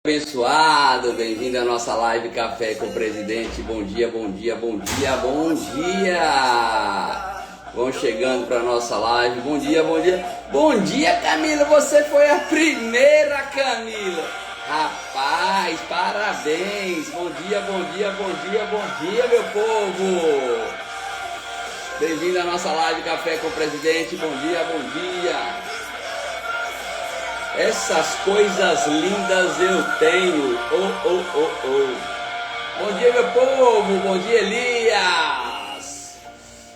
Abençoado, bem-vindo à nossa live Café com o Presidente. Bom dia, bom dia, bom dia, bom dia. Vão chegando para nossa live. Bom dia, bom dia. Bom dia, Camila. Você foi a primeira, Camila. Rapaz, parabéns. Bom dia, bom dia, bom dia, bom dia, meu povo. Bem-vindo à nossa live Café com o Presidente. Bom dia, bom dia. Essas coisas lindas eu tenho. Bom dia, meu povo. Bom dia, Elias.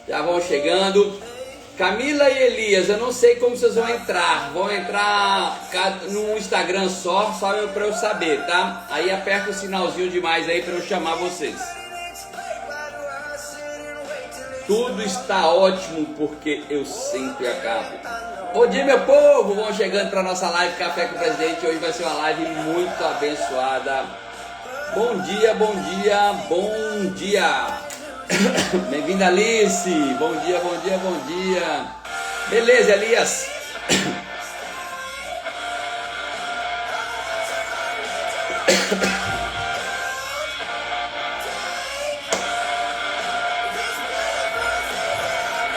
Já vão chegando. Camila e Elias, eu não sei como vocês vão entrar. Vão entrar no Instagram só para eu saber, tá? Aí aperta o sinalzinho demais aí para eu chamar vocês. Tudo está ótimo porque eu sempre acabo. Bom dia, meu povo! Vão chegando para nossa live Café com o Presidente. Hoje vai ser uma live muito abençoada. Bom dia, bom dia, bom dia! Bem-vinda, Alice! Bom dia, bom dia, bom dia! Beleza, Elias?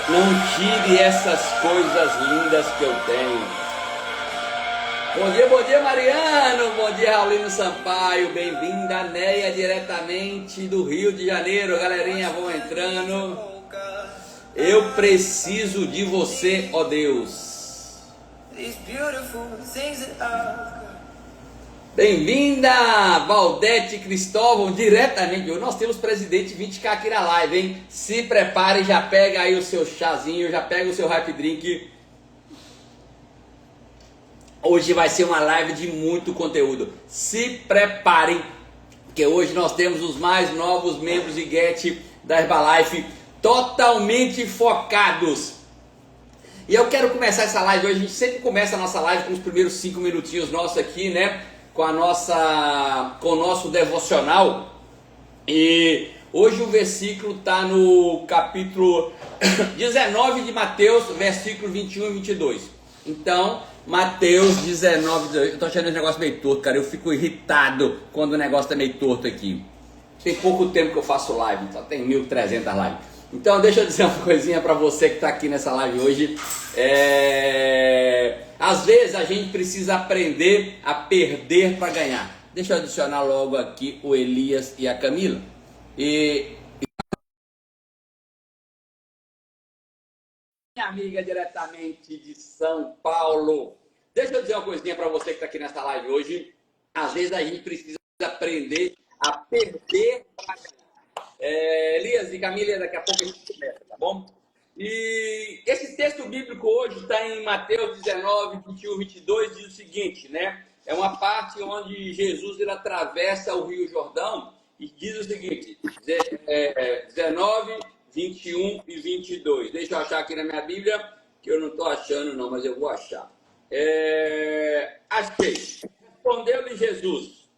Não tire essas coisas lindas que eu tenho. Bom dia, Mariano. Bom dia, Raulino Sampaio. Bem-vinda, Neia, diretamente do Rio de Janeiro. Galerinha, vão entrando. Eu preciso de você, ó Deus. Bem-vinda, Valdete Cristóvão, diretamente. Nós temos presidente 20K aqui na live, hein? Se prepare, já pega aí o seu chazinho, já pega o seu happy drink. Hoje vai ser uma live de muito conteúdo. Se preparem, porque hoje nós temos os mais novos membros de Get da Herbalife totalmente focados. E eu quero começar essa live hoje. A gente sempre começa a nossa live com os primeiros 5 minutinhos nossos aqui, né? Com o nosso devocional. E hoje o versículo está no capítulo 19 de Mateus, versículo 21 e 22. Então, Mateus 19, eu tô achando esse negócio meio torto, cara. Eu fico irritado quando o negócio tá meio torto aqui. Tem pouco tempo que eu faço live, só tem 1.300 lives. Então deixa eu dizer uma coisinha para você que está aqui nessa live hoje. Às vezes a gente precisa aprender a perder para ganhar. Deixa eu adicionar logo aqui o Elias e a Camila. Minha amiga diretamente de São Paulo. Deixa eu dizer uma coisinha para você que está aqui nessa live hoje. Às vezes a gente precisa aprender a perder para ganhar. Elias e Camila, daqui a pouco a gente começa, tá bom? E esse texto bíblico hoje está em Mateus 19, 21, 22, diz o seguinte, né? É uma parte onde Jesus ele atravessa o Rio Jordão e diz o seguinte, 19, 21 e 22. Deixa eu achar aqui na minha Bíblia, que eu não estou achando não, mas eu vou achar. Achei. Respondeu-lhe Jesus,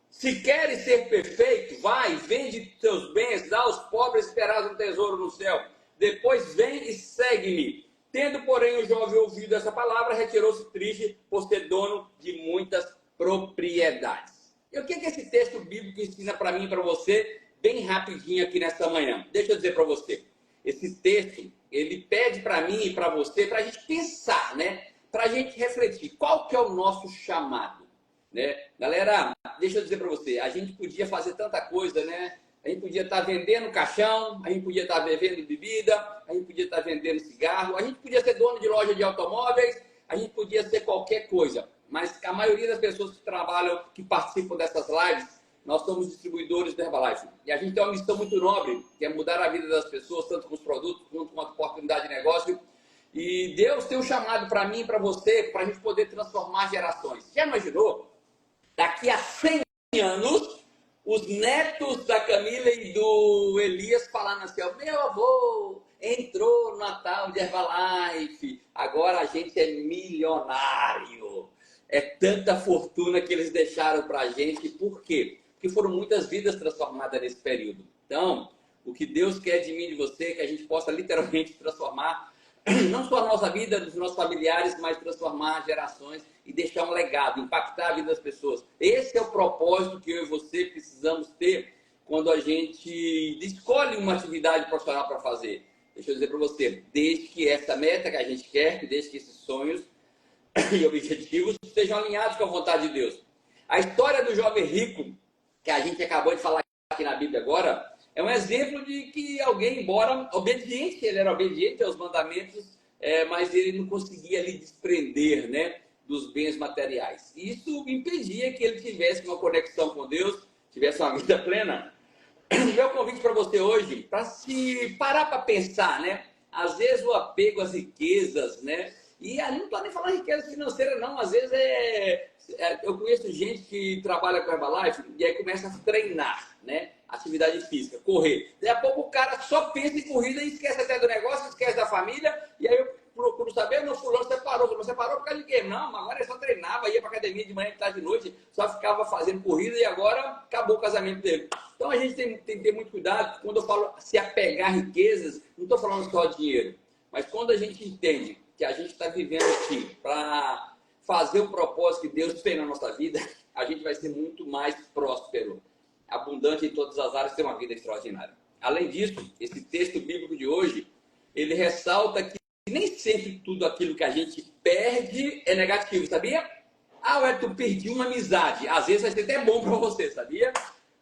se queres ser perfeito, vai, vende teus bens, dá aos pobres e terás um tesouro no céu. Depois vem e segue-me. Tendo, porém, o jovem ouvido essa palavra, retirou-se triste por ser dono de muitas propriedades. E o que esse texto bíblico ensina para mim e para você, bem rapidinho aqui nesta manhã? Deixa eu dizer para você. Esse texto, ele pede para mim e para você, para a gente pensar, né? Para a gente refletir. Qual que é o nosso chamado? Né? Galera, deixa eu dizer para você, a gente podia fazer tanta coisa, né? A gente podia estar vendendo caixão, a gente podia estar bebendo bebida, a gente podia estar vendendo cigarro, a gente podia ser dono de loja de automóveis, a gente podia ser qualquer coisa. Mas a maioria das pessoas que trabalham, que participam dessas lives, nós somos distribuidores da Herbalife. E a gente tem uma missão muito nobre, que é mudar a vida das pessoas, tanto com os produtos, quanto com a oportunidade de negócio. E Deus tem um chamado para mim e para você, para a gente poder transformar gerações. Já imaginou? Daqui a 100 anos, os netos da Camila e do Elias falando assim, meu avô entrou no Natal de Herbalife, agora a gente é milionário. É tanta fortuna que eles deixaram para a gente. Por quê? Porque foram muitas vidas transformadas nesse período. Então, o que Deus quer de mim e de você é que a gente possa literalmente transformar não só a nossa vida, dos nossos familiares, mas transformar gerações. e deixar um legado, impactar a vida das pessoas. Esse é o propósito que eu e você precisamos ter quando a gente escolhe uma atividade profissional para fazer. Deixa eu dizer para você, desde que essa meta que a gente quer, desde que esses sonhos e objetivos sejam alinhados com a vontade de Deus. A história do jovem rico, que a gente acabou de falar aqui na Bíblia agora, é um exemplo de que alguém, embora obediente, ele era obediente aos mandamentos, mas ele não conseguia lhe desprender, né, dos bens materiais. Isso impedia que ele tivesse uma conexão com Deus, tivesse uma vida plena. Meu convite para você hoje, para se parar para pensar, né? Às vezes o apego às riquezas, né? E não estou nem falando riqueza financeira, não. Às vezes eu conheço gente que trabalha com Herbalife e aí começa a treinar, né? Atividade física, correr. Daqui a pouco o cara só pensa em corrida e esquece até do negócio, esquece da família. E aí eu procuro saber, não, fulano, você parou. Você parou por causa de quê? Não, mas agora ele só treinava, ia para academia de manhã, de tarde, de noite, só ficava fazendo corrida e agora acabou o casamento dele. Então a gente tem que ter muito cuidado. Quando eu falo se apegar a riquezas, não estou falando só de dinheiro. Mas quando a gente entende que a gente está vivendo aqui para fazer um propósito que Deus tem na nossa vida, a gente vai ser muito mais próspero, abundante em todas as áreas, ter uma vida extraordinária. Além disso, esse texto bíblico de hoje, ele ressalta que nem sempre tudo aquilo que a gente perde é negativo, sabia? Wellington, perdi uma amizade. Às vezes vai ser até bom para você, sabia?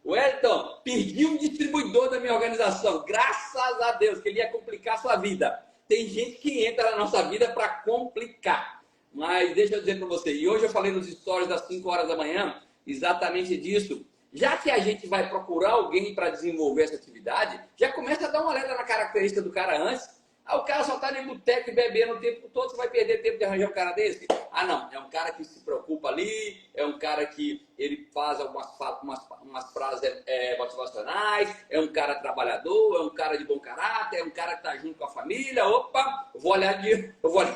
Wellington, perdi um distribuidor da minha organização. Graças a Deus, que ele ia complicar a sua vida. Tem gente que entra na nossa vida para complicar. Mas deixa eu dizer para você, e hoje eu falei nos stories das 5 horas da manhã, exatamente disso. Já que a gente vai procurar alguém para desenvolver essa atividade, já começa a dar uma olhada na característica do cara antes. O cara só está em boteco e bebendo o tempo todo, você vai perder tempo de arranjar um cara desse? Não, é um cara que se preocupa ali, é um cara que ele faz umas frases motivacionais, é um cara trabalhador, é um cara de bom caráter, é um cara que está junto com a família. Opa, eu vou olhar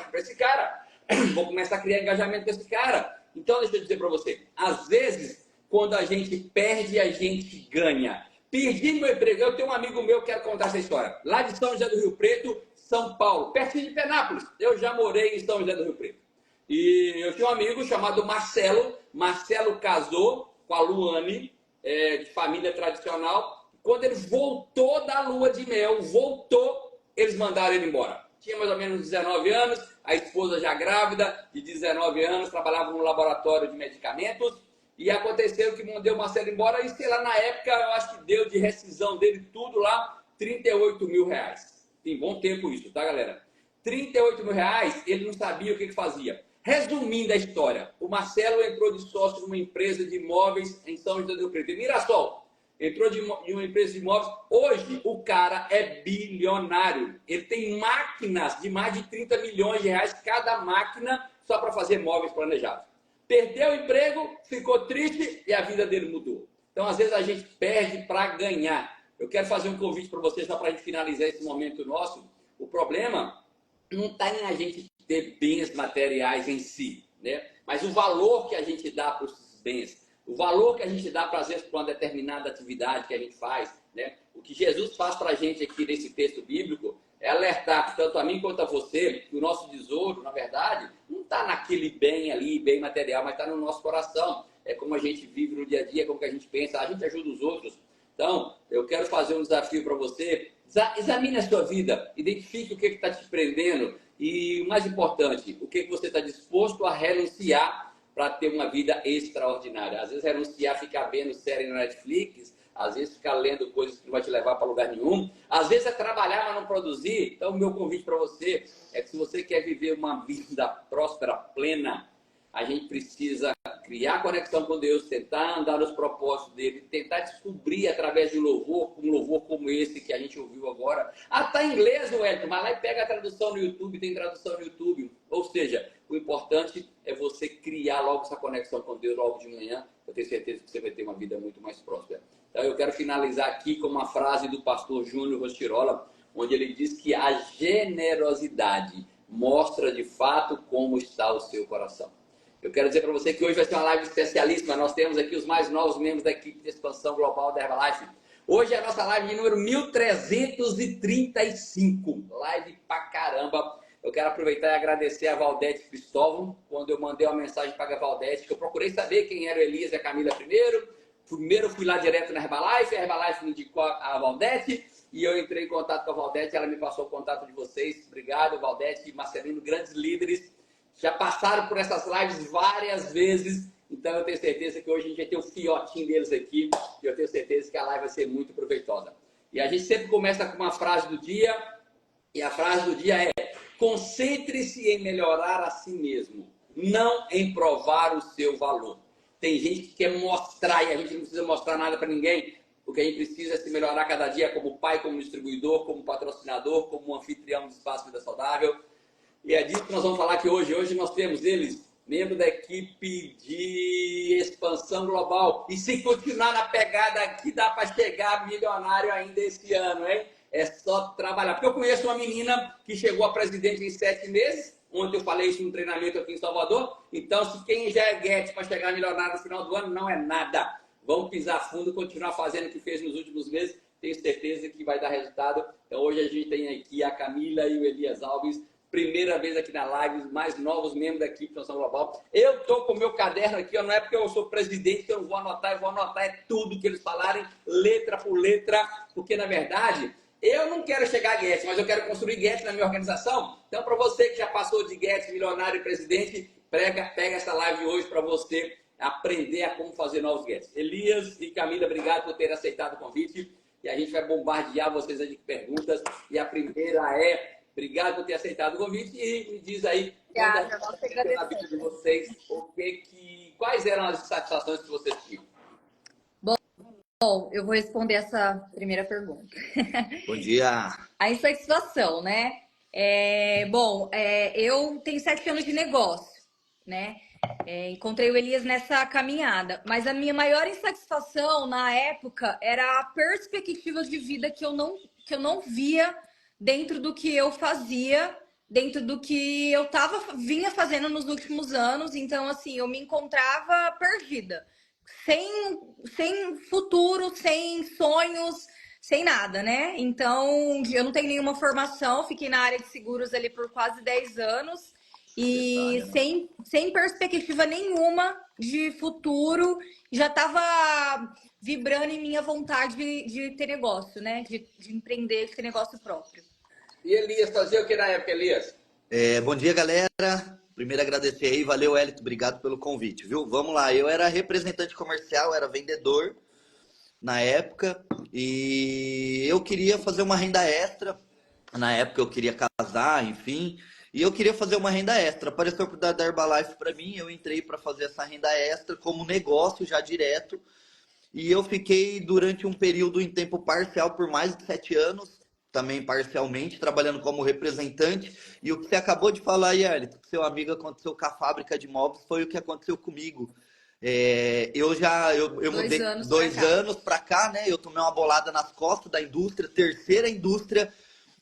para esse cara, vou começar a criar engajamento com esse cara. Então, deixa eu dizer para você, às vezes, quando a gente perde, a gente ganha. Perdi meu emprego, eu tenho um amigo meu que quero contar essa história, lá de São José do Rio Preto, São Paulo, pertinho de Penápolis. Eu já morei em São José do Rio Preto. E eu tinha um amigo chamado Marcelo. Marcelo casou com a Luane, de família tradicional. Quando ele voltou da lua de mel, eles mandaram ele embora. Tinha mais ou menos 19 anos, a esposa já grávida, de 19 anos, trabalhava no laboratório de medicamentos. E aconteceu que mandou o Marcelo embora e, sei lá, na época, eu acho que deu de rescisão dele tudo lá, 38 mil reais. Tem bom tempo isso, tá, galera? 38 mil reais, ele não sabia o que fazia. Resumindo a história, o Marcelo entrou de sócio numa empresa de imóveis em São José do Rio Preto, em Mirassol. Entrou de uma empresa de imóveis. Hoje, o cara é bilionário. Ele tem máquinas de mais de 30 milhões de reais cada máquina só para fazer móveis planejados. Perdeu o emprego, ficou triste e a vida dele mudou. Então, às vezes, a gente perde para ganhar. Eu quero fazer um convite para vocês, só para a gente finalizar esse momento nosso. O problema não está em a gente ter bens materiais em si, né? Mas o valor que a gente dá para os bens, o valor que a gente dá, às vezes, para uma determinada atividade que a gente faz, né? O que Jesus faz para a gente aqui nesse texto bíblico é alertar, tanto a mim quanto a você, que o nosso tesouro, na verdade, não está naquele bem ali, bem material, mas está no nosso coração. É como a gente vive no dia a dia, como que a gente pensa, a gente ajuda os outros. Então, eu quero fazer um desafio para você. Examine a sua vida, identifique o que está te prendendo e, o mais importante, o que você está disposto a renunciar para ter uma vida extraordinária. Às vezes, renunciar, ficar vendo série na Netflix, às vezes, ficar lendo coisas que não vai te levar para lugar nenhum. Às vezes, é trabalhar, mas não produzir. Então, o meu convite para você é que se você quer viver uma vida próspera, plena, a gente precisa criar conexão com Deus, tentar andar nos propósitos dele, tentar descobrir através de um louvor como esse que a gente ouviu agora. Tá em inglês, Wellington, mas lá e pega a tradução no YouTube, tem tradução no YouTube. Ou seja, o importante é você criar logo essa conexão com Deus logo de manhã. Eu tenho certeza que você vai ter uma vida muito mais próspera. Então eu quero finalizar aqui com uma frase do pastor Júnior Rostirola, onde ele diz que a generosidade mostra de fato como está o seu coração. Eu quero dizer para você que hoje vai ser uma live especialíssima. Nós temos aqui os mais novos membros da equipe de expansão global da Herbalife. Hoje é a nossa live de número 1335. Live pra caramba. Eu quero aproveitar e agradecer a Valdete Cristóvão, quando eu mandei uma mensagem para a Valdete, que eu procurei saber quem era o Elias e a Camila primeiro. Primeiro fui lá direto na Herbalife, a Herbalife me indicou a Valdete, e eu entrei em contato com a Valdete, ela me passou o contato de vocês. Obrigado, Valdete e Marcelino, grandes líderes. Já passaram por essas lives várias vezes, então eu tenho certeza que hoje a gente vai ter o fiotinho deles aqui, e eu tenho certeza que a live vai ser muito proveitosa. E a gente sempre começa com uma frase do dia, e a frase do dia é: concentre-se em melhorar a si mesmo, não em provar o seu valor. Tem gente que quer mostrar, e a gente não precisa mostrar nada para ninguém. O que a gente precisa é se melhorar cada dia como pai, como distribuidor, como patrocinador, como anfitrião do Espaço Vida Saudável. E é disso que nós vamos falar aqui hoje. Hoje nós temos eles, membro da equipe de expansão global. E se continuar na pegada aqui, dá para chegar milionário ainda esse ano, hein? É só trabalhar. Porque eu conheço uma menina que chegou a presidente em 7 meses. Ontem eu falei isso num treinamento aqui em Salvador. Então, se quem já é Guedes para chegar milionário no final do ano, não é nada. Vamos pisar fundo, continuar fazendo o que fez nos últimos meses. Tenho certeza que vai dar resultado. Então, hoje a gente tem aqui a Camila e o Elias Alves. Primeira vez aqui na live, os mais novos membros da equipe de expansão global. Eu estou com o meu caderno aqui, ó, não é porque eu sou presidente que eu não vou anotar, eu vou anotar é tudo que eles falarem, letra por letra, porque na verdade eu não quero chegar a Guedes, mas eu quero construir Guedes na minha organização. Então, para você que já passou de Guedes, milionário e presidente, pega essa live hoje para você aprender a como fazer novos Guedes. Elias e Camila, obrigado por terem aceitado o convite. E a gente vai bombardear vocês aí de perguntas. E a primeira é: obrigado por ter aceitado o convite e me diz aí, na vida de vocês, quais eram as satisfações que vocês tinham? Bom, eu vou responder essa primeira pergunta. Bom dia! A insatisfação, né? Eu tenho 7 anos de negócio, né? Encontrei o Elias nessa caminhada, mas a minha maior insatisfação na época era a perspectiva de vida que eu não via dentro do que eu fazia, dentro do que eu vinha fazendo nos últimos anos. Então, assim, eu me encontrava perdida, sem futuro, sem sonhos, sem nada, né? Então, eu não tenho nenhuma formação, fiquei na área de seguros ali por quase 10 anos e sem perspectiva nenhuma de futuro. Já estava vibrando em minha vontade de ter negócio, né? De empreender, de ter negócio próprio. E Elias, fazia o que na época, Elias? Bom dia, galera. Primeiro agradecer aí, valeu, Hélito, obrigado pelo convite, viu? Vamos lá, eu era representante comercial, era vendedor na época e eu queria fazer uma renda extra. Na época eu queria casar, enfim, e eu queria fazer uma renda extra. Apareceu a oportunidade da Herbalife para mim, eu entrei para fazer essa renda extra como negócio já direto. E eu fiquei durante um período em tempo parcial por mais de 7 anos, também parcialmente, trabalhando como representante. E o que você acabou de falar aí, Hélio, que seu amigo aconteceu com a fábrica de móveis, foi o que aconteceu comigo. Eu mudei 2 anos para cá, né? Eu tomei uma bolada nas costas da indústria, terceira indústria.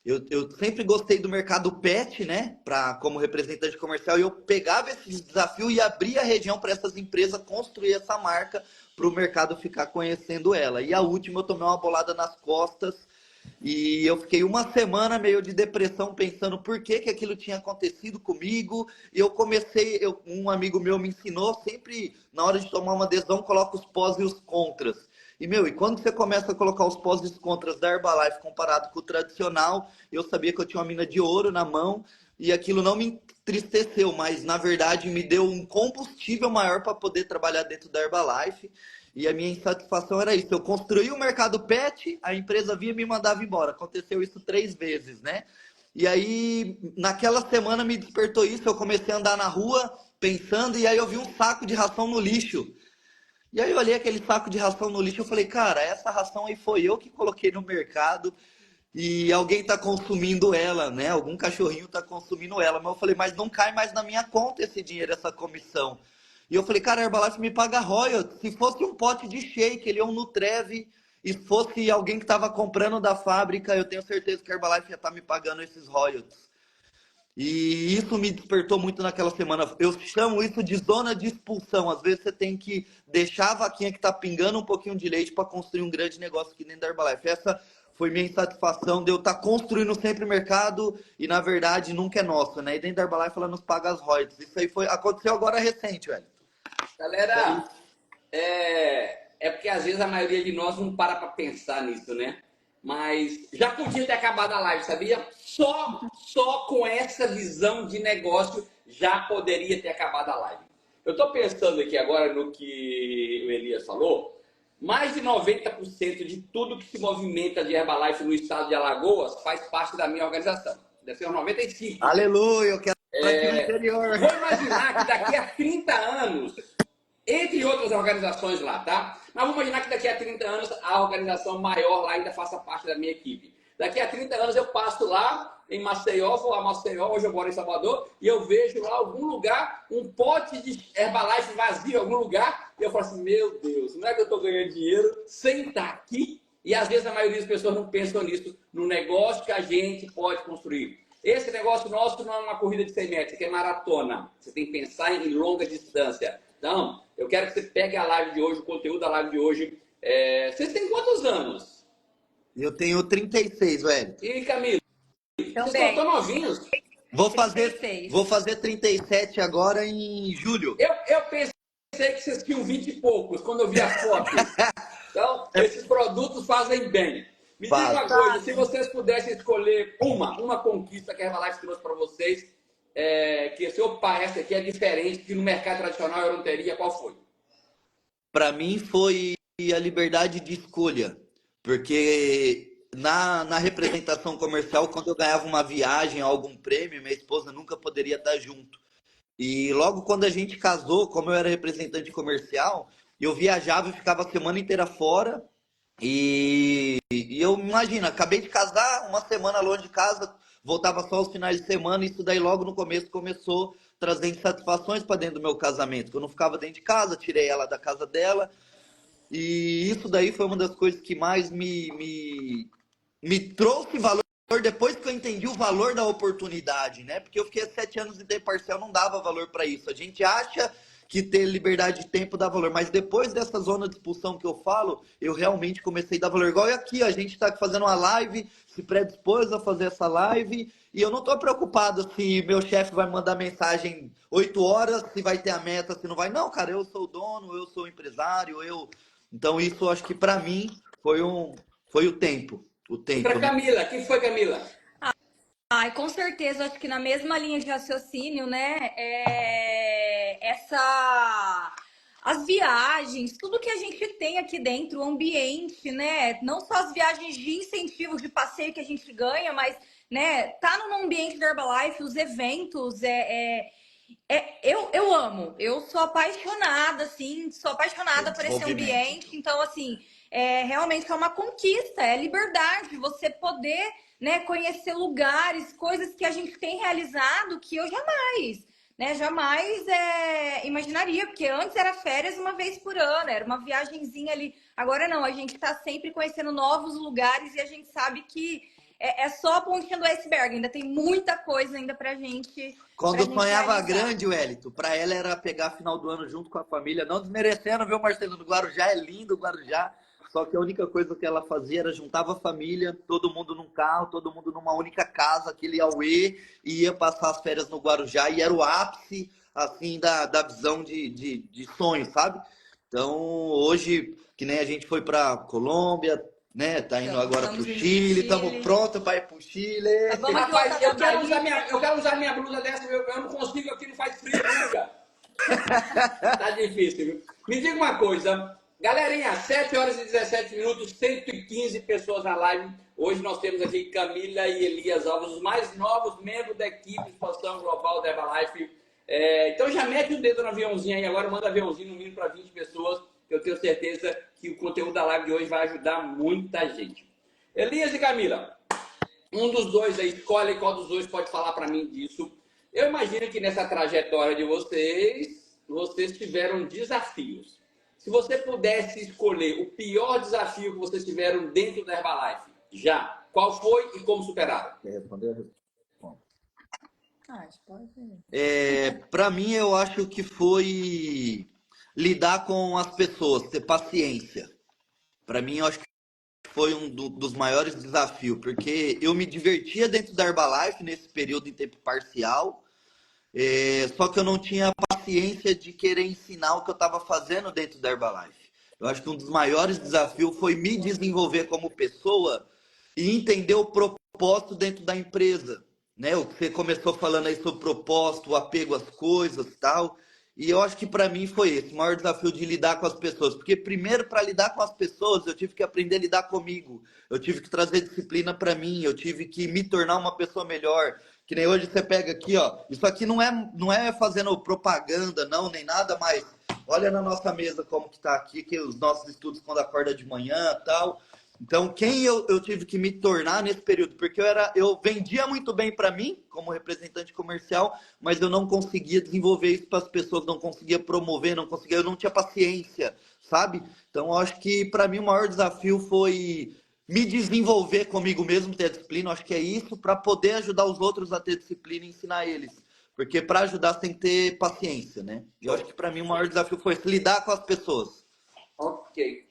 Eu sempre gostei do mercado pet, né? Como representante comercial, e eu pegava esse desafio e abria a região para essas empresas construir essa marca para o mercado ficar conhecendo ela. E a última eu tomei uma bolada nas costas e eu fiquei uma semana meio de depressão pensando por que aquilo tinha acontecido comigo. E um amigo meu me ensinou sempre, na hora de tomar uma decisão, coloca os pós e os contras. E quando você começa a colocar os pós e os contras da Herbalife comparado com o tradicional, eu sabia que eu tinha uma mina de ouro na mão e aquilo não me entristeceu, mas na verdade me deu um combustível maior para poder trabalhar dentro da Herbalife. E a minha insatisfação era isso. Eu construí o mercado pet, a empresa vinha e me mandava embora. Aconteceu isso 3 vezes, né? E aí, naquela semana me despertou isso, eu comecei a andar na rua pensando, e aí eu vi um saco de ração no lixo. E aí eu olhei aquele saco de ração no lixo e falei, cara, essa ração aí foi eu que coloquei no mercado e alguém tá consumindo ela, né? Algum cachorrinho tá consumindo ela. Mas eu falei, mas não cai mais na minha conta esse dinheiro, essa comissão. E eu falei, cara, a Herbalife me paga royalties. Se fosse um pote de shake, ele é um Nutreve, e fosse alguém que estava comprando da fábrica, eu tenho certeza que a Herbalife ia estar me pagando esses royalties. E isso me despertou muito naquela semana. Eu chamo isso de zona de expulsão. Às vezes você tem que deixar a vaquinha que está pingando um pouquinho de leite para construir um grande negócio aqui dentro da Herbalife. Essa foi minha insatisfação de eu estar construindo sempre mercado e, na verdade, nunca é nosso, né? E dentro da Herbalife ela nos paga as royalties. Isso aí aconteceu agora recente, velho. Galera, é porque às vezes a maioria de nós não para pensar nisso, né? Mas já podia ter acabado a live, sabia? Só com essa visão de negócio já poderia ter acabado a live. Eu estou pensando aqui agora no que o Elias falou. Mais de 90% de tudo que se movimenta de Herbalife no estado de Alagoas faz parte da minha organização. Deve ser uns 95%. Aleluia, eu quero aqui no interior. Vou imaginar que daqui a 30 anos, entre outras organizações lá, tá? Mas vamos imaginar que daqui a 30 anos a organização maior lá ainda faça parte da minha equipe. Daqui a 30 anos eu passo lá em Maceió, vou a Maceió, hoje eu moro em Salvador, e eu vejo lá algum lugar, um pote de Herbalife vazio em algum lugar, e eu falo assim, meu Deus, não é que eu estou ganhando dinheiro sem estar aqui? E às vezes a maioria das pessoas não pensam nisso, no negócio que a gente pode construir. Esse negócio nosso não é uma corrida de 100 metros, que é maratona. Você tem que pensar em longa distância. Então, eu quero que você pegue a live de hoje, o conteúdo da live de hoje. Vocês têm quantos anos? Eu tenho 36, velho. E Camila? Vocês Também. estão novinhos? Vou 36. fazer 37 agora em julho. Eu pensei que vocês tinham 20 e poucos quando eu vi as fotos. Então, esses produtos fazem bem. Me diga uma coisa, se vocês pudessem escolher uma conquista que a Herbalife trouxe para vocês, que se opa, essa aqui é diferente, que no mercado tradicional eu não teria, qual foi? Para mim foi a liberdade de escolha, porque na representação comercial, quando eu ganhava uma viagem, algum prêmio, minha esposa nunca poderia estar junto. E logo quando a gente casou, como eu era representante comercial, eu viajava e ficava a semana inteira fora. E eu imagino, acabei de casar, uma semana longe de casa, voltava só aos finais de semana, e isso daí logo no começo começou a trazer insatisfações para dentro do meu casamento, que eu não ficava dentro de casa, tirei ela da casa dela, e isso daí foi uma das coisas que mais me trouxe valor depois que eu entendi o valor da oportunidade, né? Porque eu fiquei 7 anos em tempo parcial, não dava valor para isso. A gente acha que ter liberdade de tempo dá valor, mas depois dessa zona de expulsão que eu falo, eu realmente comecei a dar valor. Igual aqui, a gente está fazendo uma live, se predispôs a fazer essa live, e eu não estou preocupado se meu chefe vai mandar mensagem 8 horas, se vai ter a meta, se não vai. Não, cara, eu sou o dono, eu sou o empresário, eu... Então isso eu acho que para mim foi o tempo. O E tempo, para né? Camila, quem foi Camila? Ai, com certeza, acho que na mesma linha de raciocínio, né? As viagens, tudo que a gente tem aqui dentro, o ambiente, né? Não só as viagens de incentivos de passeio que a gente ganha, mas, né? Tá no ambiente da Herbalife, os eventos, eu amo, eu sou apaixonada, assim, sou apaixonada por esse Desenvolvimento. ambiente. Então, assim, realmente é uma conquista, é liberdade, você poder, né, conhecer lugares, coisas que a gente tem realizado que eu jamais imaginaria, porque antes era férias uma vez por ano, era uma viagenzinha ali. Agora não, a gente está sempre conhecendo novos lugares e a gente sabe que é só a pontinha do iceberg, ainda tem muita coisa ainda pra gente. Quando eu sonhava realizar. grande, Wellington, pra ela era pegar final do ano junto com a família, não desmerecendo, viu, Marcelo, do Guarujá, é lindo o Guarujá, só que a única coisa que ela fazia era juntava a família, todo mundo num carro, todo mundo numa única casa, aquele auê, e ia passar as férias no Guarujá, e era o ápice, assim, da visão de sonho, sabe? Então, hoje, que nem a gente foi pra Colômbia, né, tá indo agora pro Estamos indo pro Chile, estamos Chile. prontos para ir pro Chile. Vamos aqui Rapaz, outra eu quero usar minha blusa dessa, eu não consigo, aqui não faz frio nunca. Tá difícil, viu? Me diga uma coisa, galerinha, 7 horas e 17 minutos, 115 pessoas na live. Hoje nós temos aqui Camila e Elias Alves, os mais novos membros da equipe de expansão global da Herbalife. Então já mete o dedo no aviãozinho aí agora, manda aviãozinho no mínimo para 20 pessoas, que eu tenho certeza que o conteúdo da live de hoje vai ajudar muita gente. Elias e Camila, um dos dois aí, escolhe qual dos dois pode falar para mim disso. Eu imagino que nessa trajetória de vocês tiveram desafios. Se você pudesse escolher o pior desafio que vocês tiveram dentro da Herbalife, qual foi e como superaram? Quer responder? pode. Para mim, eu acho que foi lidar com as pessoas, ter paciência. Para mim, eu acho que foi dos maiores desafios, porque eu me divertia dentro da Herbalife nesse período em tempo parcial, só que eu não tinha paciência de querer ensinar o que eu estava fazendo dentro da Herbalife. Eu acho que um dos maiores desafios foi me desenvolver como pessoa e entender o propósito dentro da empresa, né? O que você começou falando aí sobre propósito, o apego às coisas e tal. E eu acho que para mim foi esse, o maior desafio de lidar com as pessoas. Porque primeiro, para lidar com as pessoas, eu tive que aprender a lidar comigo. Eu tive que trazer disciplina para mim, eu tive que me tornar uma pessoa melhor. Que nem hoje você pega aqui, ó. Isso aqui não é fazendo propaganda, não, nem nada, mas olha na nossa mesa como que tá aqui, que os nossos estudos quando acorda de manhã e tal. Então, quem eu tive que me tornar nesse período? Porque eu vendia muito bem para mim, como representante comercial, mas eu não conseguia desenvolver isso para as pessoas, não conseguia promover, eu não tinha paciência, sabe? Então, eu acho que para mim o maior desafio foi me desenvolver comigo mesmo, ter disciplina. Eu acho que é isso para poder ajudar os outros a ter disciplina e ensinar eles. Porque para ajudar você tem que ter paciência, né? E eu acho que para mim o maior desafio foi esse, lidar com as pessoas. Ok.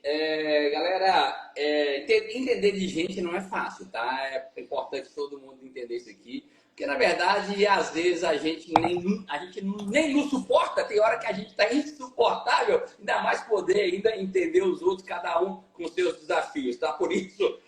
Galera, entender de gente não é fácil, tá? É importante todo mundo entender isso aqui. Porque, na verdade, às vezes a gente nem nos suporta. Tem hora que a gente está insuportável. Ainda mais poder ainda entender os outros, cada um com seus desafios, tá? Por isso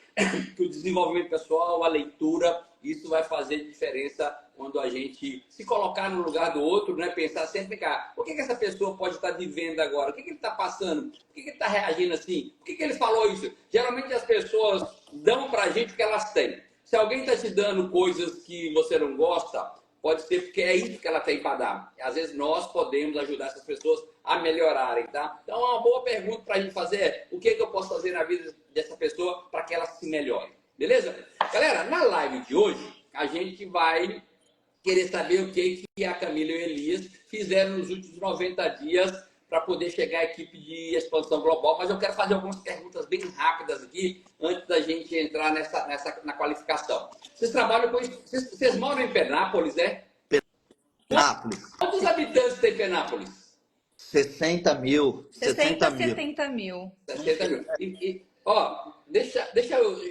que o desenvolvimento pessoal, a leitura, isso vai fazer diferença quando a gente se colocar no lugar do outro, né? Pensar sempre, cara, o que essa pessoa pode estar vivendo agora? O que ele está passando? Por que ele está reagindo assim? Por que ele falou isso? Geralmente as pessoas dão pra gente o que elas têm. Se alguém está te dando coisas que você não gosta, pode ser porque é isso que ela tem para dar. Às vezes nós podemos ajudar essas pessoas a melhorarem, tá? Então, uma boa pergunta para a gente fazer é: o que eu posso fazer na vida dessa pessoa para que ela se melhore? Beleza? Galera, na live de hoje, a gente vai querer saber o que a Camila e o Elias fizeram nos últimos 90 dias para poder chegar à equipe de expansão global. Mas eu quero fazer algumas perguntas bem rápidas aqui, antes da gente entrar na qualificação. Vocês trabalham com isso? Vocês moram em Penápolis, é? Penápolis. Quantos habitantes tem Penápolis? 60 mil. 60, 60 mil. 70 mil. 60 mil.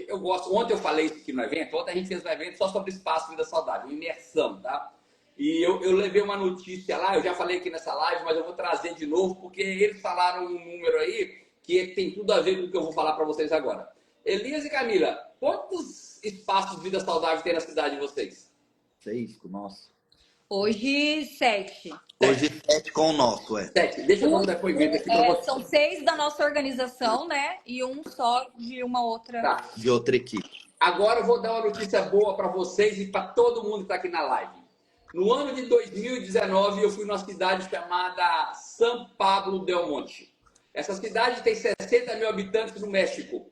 Eu gosto. Ontem eu falei isso aqui no evento. Ontem a gente fez um evento só sobre espaço e vida saudável, imersão, tá? E eu levei uma notícia lá, eu já falei aqui nessa live, mas eu vou trazer de novo, porque eles falaram um número aí que tem tudo a ver com o que eu vou falar para vocês agora. Elias e Camila, quantos espaços de vida saudável tem na cidade de vocês? 6 com o nosso. Hoje, 7. Hoje 7 com o nosso, 7. Deixa eu dar um depoimento aqui para vocês. São 6 da nossa organização, né? E um só de uma outra. Tá. De outra equipe. Agora eu vou dar uma notícia boa para vocês e para todo mundo que está aqui na live. No ano de 2019, eu fui numa cidade chamada São Pablo del Monte. Essa cidade tem 60 mil habitantes no México.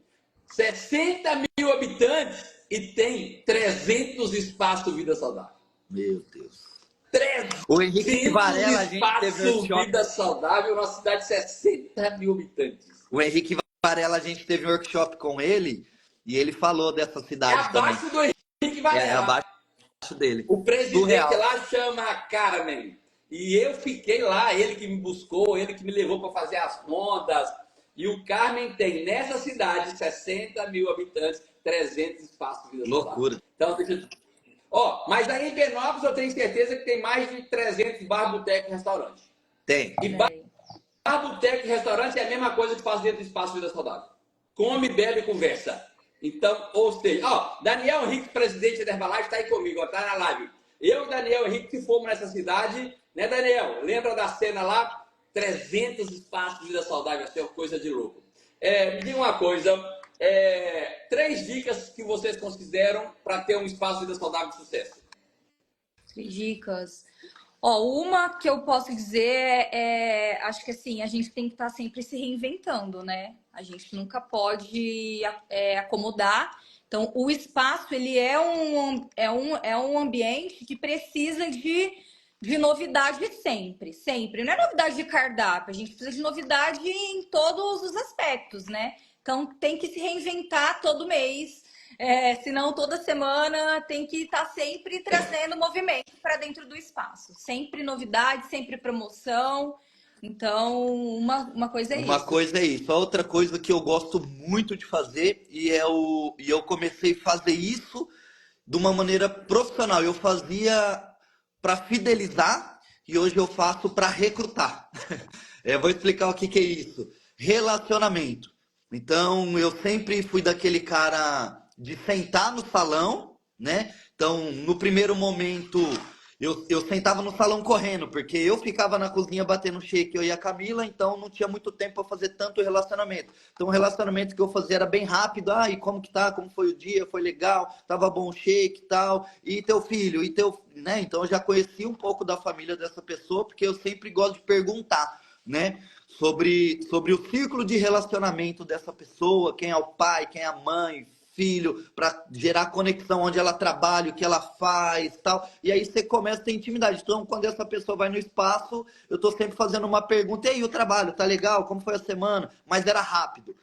60 mil habitantes e tem 300 espaços de vida saudável. Meu Deus. 300 O Henrique Varela, a gente teve espaços workshop. vida saudável numa cidade de 60 mil habitantes. O Henrique Varela, a gente teve um workshop com ele e ele falou dessa É cidade também. abaixo do Henrique Varela. É abaixo dele. O presidente Surreal. lá chama Carmen. E eu fiquei lá, ele que me buscou, ele que me levou para fazer as contas. E o Carmen tem, nessa cidade, 60 mil habitantes, 300 espaços de vida Loucura. saudável. Então, mas aí em Penópolis eu tenho certeza que tem mais de 300 bar, boteco e restaurante. Tem. E bar, boteco e restaurante é a mesma coisa que faz dentro do espaço de vida saudável. Come, bebe e conversa. Então, ou seja, Daniel Henrique, presidente da Herbalife, está aí comigo, está na live. Eu e Daniel Henrique, que fomos nessa cidade, né, Daniel? Lembra da cena lá? 300 espaços de vida saudável, isso é coisa de louco. Me diga uma coisa, 3 dicas que vocês consideram para ter um espaço de vida saudável de sucesso. 3 dicas. Uma que eu posso dizer acho que assim, a gente tem que estar sempre se reinventando, né? A gente nunca pode acomodar. Então, o espaço, ele é um ambiente que precisa de novidade sempre, sempre. Não é novidade de cardápio, a gente precisa de novidade em todos os aspectos, né? Então, tem que se reinventar todo mês. Senão toda semana tem que estar sempre trazendo movimento para dentro do espaço. Sempre novidade, sempre promoção. Então, uma coisa é Uma isso. coisa é isso. A outra coisa que eu gosto muito de fazer, e eu comecei a fazer isso de uma maneira profissional. Eu fazia para fidelizar e hoje eu faço para recrutar. Vou explicar o que que é isso. Relacionamento. Então, eu sempre fui daquele cara de sentar no salão, né? Então, no primeiro momento, eu sentava no salão correndo, porque eu ficava na cozinha batendo shake, eu e a Camila, então não tinha muito tempo para fazer tanto relacionamento. Então, o relacionamento que eu fazia era bem rápido. Ah, e como que tá? Como foi o dia? Foi legal? Tava bom o shake e tal? E teu filho? E teu, né? Então, eu já conheci um pouco da família dessa pessoa, porque eu sempre gosto de perguntar, né? Sobre o círculo de relacionamento dessa pessoa, quem é o pai, quem é a mãe, filho, para gerar conexão onde ela trabalha, o que ela faz, tal. E aí você começa a ter intimidade. Então, quando essa pessoa vai no espaço, eu tô sempre fazendo uma pergunta: "E aí, o trabalho, tá legal? Como foi a semana?" Mas era rápido.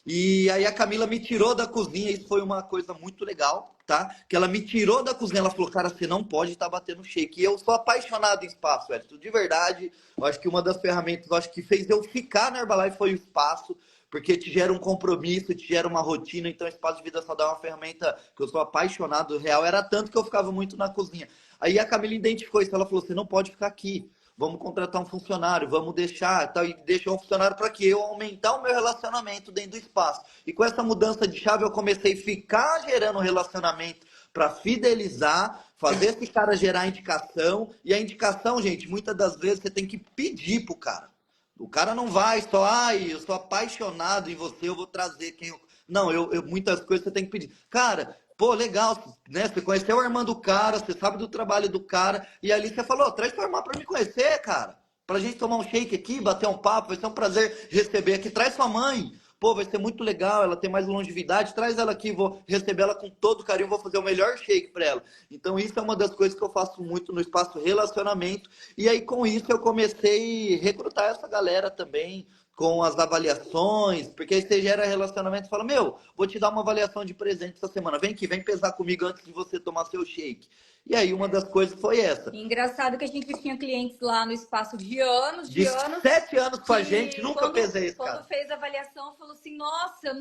E aí a Camila me tirou da cozinha, isso foi uma coisa muito legal, tá? Que ela me tirou da cozinha, ela falou: "Cara, você não pode estar batendo shake." E eu sou apaixonado em espaço, Elton, de verdade. Eu acho que uma das ferramentas, eu acho que fez eu ficar na Herbalife foi o espaço, porque te gera um compromisso, te gera uma rotina. Então, espaço de vida saudável é uma ferramenta que eu sou apaixonado, real. Era tanto que eu ficava muito na cozinha. Aí a Camila identificou isso, ela falou: "Você não pode ficar aqui. Vamos contratar um funcionário, vamos deixar, tal", e deixou um funcionário para que eu aumentar o meu relacionamento dentro do espaço. E com essa mudança de chave eu comecei a ficar gerando relacionamento para fidelizar, fazer esse cara gerar indicação. E a indicação, gente, muitas das vezes você tem que pedir pro cara. O cara não vai só: "Ai, eu sou apaixonado em você, eu vou trazer quem eu..." Não, muitas coisas você tem que pedir. Cara, pô, legal, né? Você conheceu a irmã do cara, você sabe do trabalho do cara, e ali você falou: "Traz sua irmã pra me conhecer, cara. Pra gente tomar um shake aqui, bater um papo, vai ser um prazer receber aqui. Traz sua mãe. Pô, vai ser muito legal, ela tem mais longevidade, traz ela aqui, vou receber ela com todo carinho, vou fazer o melhor shake pra ela." Então, isso é uma das coisas que eu faço muito no espaço relacionamento. E aí, com isso, eu comecei a recrutar essa galera também, com as avaliações, porque aí você gera relacionamento e fala: "Meu, vou te dar uma avaliação de presente essa semana. Vem aqui, vem pesar comigo antes de você tomar seu shake." E aí, uma das coisas foi essa. E engraçado que a gente tinha clientes lá no espaço De de anos, 7 anos com a gente, que nunca pesei esse quando cara. fez a avaliação falou assim, nossa,